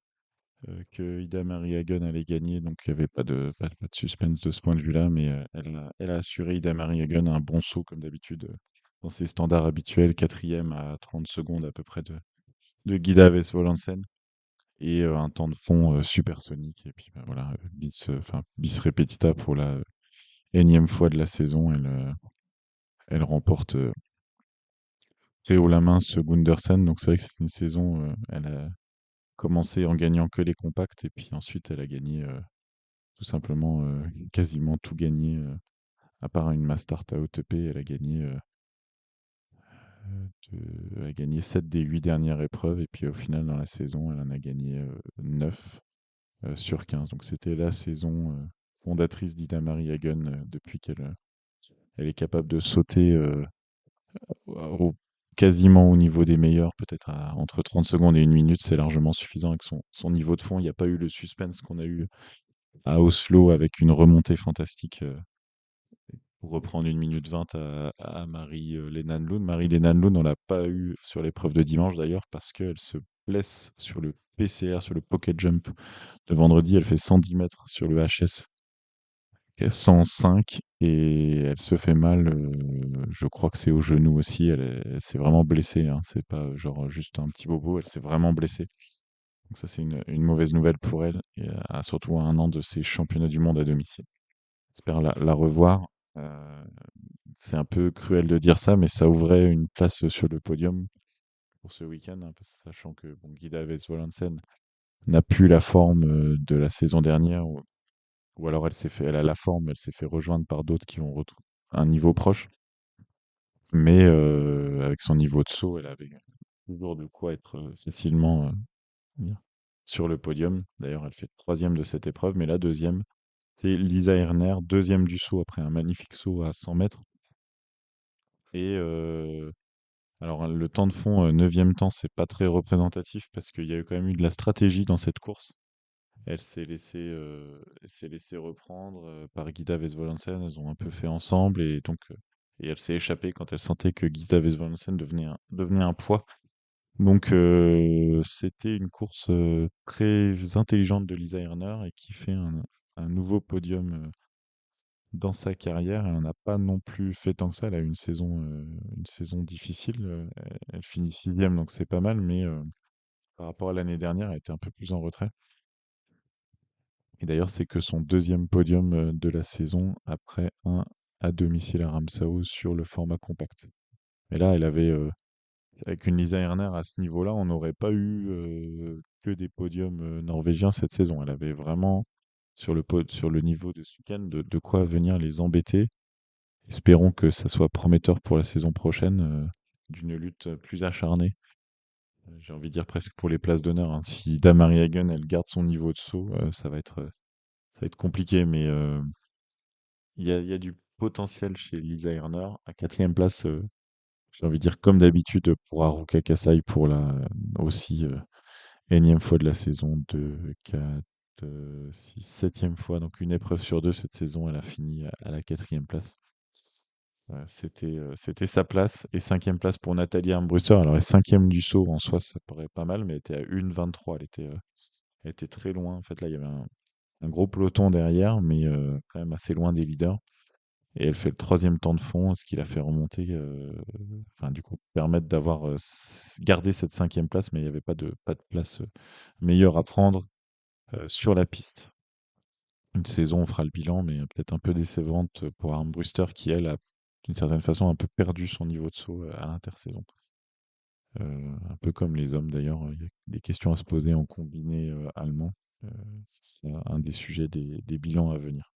que Ida Marie Hagen allait gagner, donc il n'y avait pas de suspense de ce point de vue-là, mais elle a assuré Ida Marie Hagen un bon saut, comme d'habitude, dans ses standards habituels, quatrième à 30 secondes à peu près de Guida Vesvolansen, et un temps de fond supersonique. Et puis bah, voilà, bis repetita pour la énième fois de la saison. Elle remporte très haut la main ce Gundersen. Donc c'est vrai que c'est une saison, elle a commencé en gagnant que les compacts, et puis ensuite elle a gagné tout simplement quasiment tout gagné, à part une Mastart à OTP. Elle a gagné 7 des 8 dernières épreuves, et puis au final dans la saison elle en a gagné 9 sur 15. Donc c'était la saison fondatrice d'Ida Marie Hagen depuis qu'elle est capable de sauter quasiment au niveau des meilleurs, peut-être entre 30 secondes et 1 minute. C'est largement suffisant avec son niveau de fond. Il n'y a pas eu le suspense qu'on a eu à Oslo avec une remontée fantastique pour reprendre 1 minute 20 à Marie-Lénan Lund. Marie-Lénan Lund, on l'a pas eu sur l'épreuve de dimanche d'ailleurs, parce qu'elle se blesse sur le PCR, sur le pocket jump de vendredi. Elle fait 110 mètres sur le HS 105, et elle se fait mal. Je crois que c'est au genou aussi. Elle s'est vraiment blessée, hein. C'est pas genre juste un petit bobo. Elle s'est vraiment blessée. Donc ça, c'est une mauvaise nouvelle pour elle, et surtout à 1 an de ses championnats du monde à domicile. J'espère la revoir. Euh, c'est un peu cruel de dire ça, mais ça ouvrait une place sur le podium pour ce week-end, hein, sachant que bon, Guida Vesvolansen n'a plus la forme de la saison dernière, ou alors elle a la forme, elle s'est fait rejoindre par d'autres qui ont un niveau proche. Mais avec son niveau de saut, elle avait toujours de quoi être facilement bien sur le podium. D'ailleurs, elle fait troisième de cette épreuve, mais la deuxième C'est Lisa Erner, deuxième du saut après un magnifique saut à 100 mètres. Et alors le temps de fond, 9e temps, c'est pas très représentatif parce qu'il y a eu quand même eu de la stratégie dans cette course. Elle s'est laissée reprendre par Guida Vesvolansen. Elles ont un peu fait ensemble et donc et elle s'est échappée quand elle sentait que Guida Vesvolansen devenait un poids. Donc c'était une course très intelligente de Lisa Erner et qui fait un nouveau podium dans sa carrière. Elle n'a pas non plus fait tant que ça. Elle a eu une saison difficile. Elle finit 6e, donc c'est pas mal, mais par rapport à l'année dernière, elle était un peu plus en retrait. Et d'ailleurs, c'est que son deuxième podium de la saison après un à domicile à Ramsau sur le format compact. Et là, avec une Lisa Erner à ce niveau-là, on n'aurait pas eu que des podiums norvégiens cette saison. Elle avait vraiment, sur le niveau de ce week-end, de quoi venir les embêter. Espérons que ça soit prometteur pour la saison prochaine, d'une lutte plus acharnée. J'ai envie de dire presque pour les places d'honneur, hein. Si Damari Hagen, elle garde son niveau de saut, ça va être compliqué, mais il y a du potentiel chez Lisa Erner. À 4e place, j'ai envie de dire comme d'habitude pour Haruka Kasai pour la aussi énième fois de la saison, 2, 4, 6, 7e fois. Donc une épreuve sur deux cette saison, elle a fini à la 4e place. C'était sa place. Et 5e place pour Nathalie Armbruster. Alors, elle est 5e du saut en soi, ça paraît pas mal, mais elle était à 1,23. Elle était très loin. En fait, là, il y avait un gros peloton derrière, mais quand même assez loin des leaders. Et elle fait le 3e temps de fond, ce qui l'a fait remonter, enfin, du coup, permettre d'avoir gardé cette 5e place, mais il n'y avait pas de place meilleure à prendre sur la piste. Une saison, on fera le bilan, mais peut-être un peu décevante pour Armbruster qui, elle, a d'une certaine façon un peu perdu son niveau de saut à l'intersaison. Un peu comme les hommes d'ailleurs, il y a des questions à se poser en combiné allemand. Ce sera un des sujets des bilans à venir.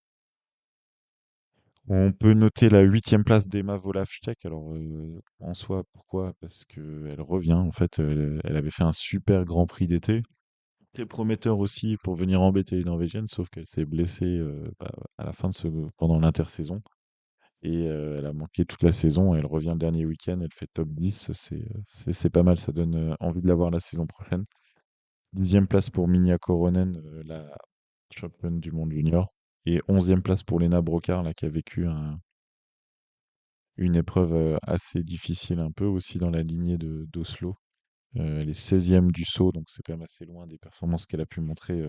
On peut noter la 8e place d'Emma Volavchek. Alors, en soi, pourquoi? Parce qu'elle revient. En fait, elle avait fait un super Grand Prix d'été. Très prometteur aussi pour venir embêter les Norvégiennes, sauf qu'elle s'est blessée à la fin pendant l'intersaison. Et elle a manqué toute la saison. Elle revient le dernier week-end. Elle fait top 10. C'est pas mal. Ça donne envie de la voir la saison prochaine. 10e place pour Minja Koronen, la championne du monde junior. Et 11e place pour Lena Brokar, là, qui a vécu une épreuve assez difficile, un peu aussi dans la lignée d'Oslo. Elle est 16e du saut, donc c'est quand même assez loin des performances qu'elle a pu montrer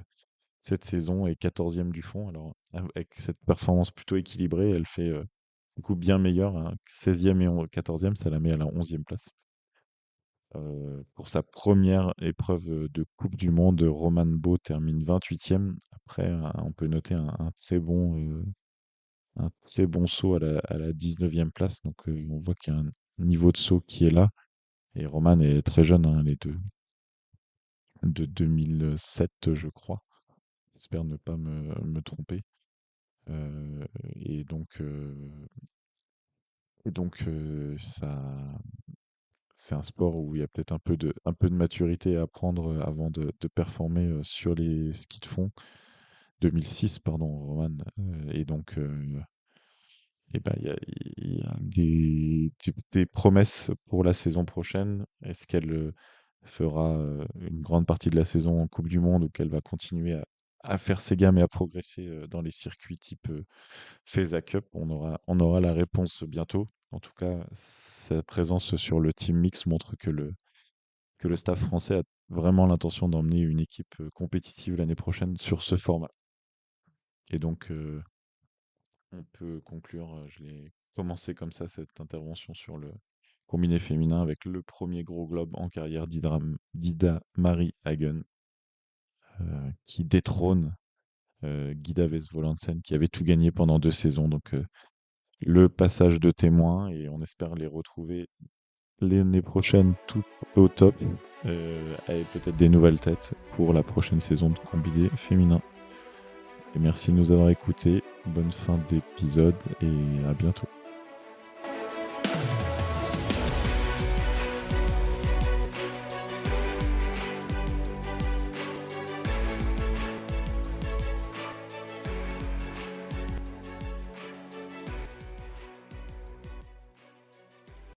cette saison, et 14e du fond. Alors, avec cette performance plutôt équilibrée, elle fait du coup bien meilleure, hein. 16e et 14e, ça la met à la 11e place. Pour sa première épreuve de Coupe du Monde, Roman Bo termine 28e. Après, on peut noter un très bon saut à la 19e place. Donc, on voit qu'il y a un niveau de saut qui est là. Et Roman est très jeune, hein, les deux, de 2007, je crois. J'espère ne pas me tromper. Euh, et donc, euh, ça, c'est un sport où il y a peut-être un peu de maturité à prendre avant de performer sur les skis de fond. 2006, pardon, Roman. Et donc, et ben, il y a des promesses pour la saison prochaine. Est-ce qu'elle fera une grande partie de la saison en Coupe du Monde ou qu'elle va continuer à faire ses gammes et à progresser dans les circuits type FESA Cup? On aura la réponse bientôt. En tout cas, sa présence sur le Team Mix montre que le staff français a vraiment l'intention d'emmener une équipe compétitive l'année prochaine sur ce format. Et donc, on peut conclure, je l'ai commencé comme ça, cette intervention sur le combiné féminin avec le premier gros globe en carrière d'Ida Marie Hagen, qui détrône Guida Vesvolansen, qui avait tout gagné pendant 2 saisons. Donc, le passage de témoin, et on espère les retrouver l'année prochaine tout au top, avec peut-être des nouvelles têtes pour la prochaine saison de combiné féminin. Et merci de nous avoir écoutés. Bonne fin d'épisode et à bientôt.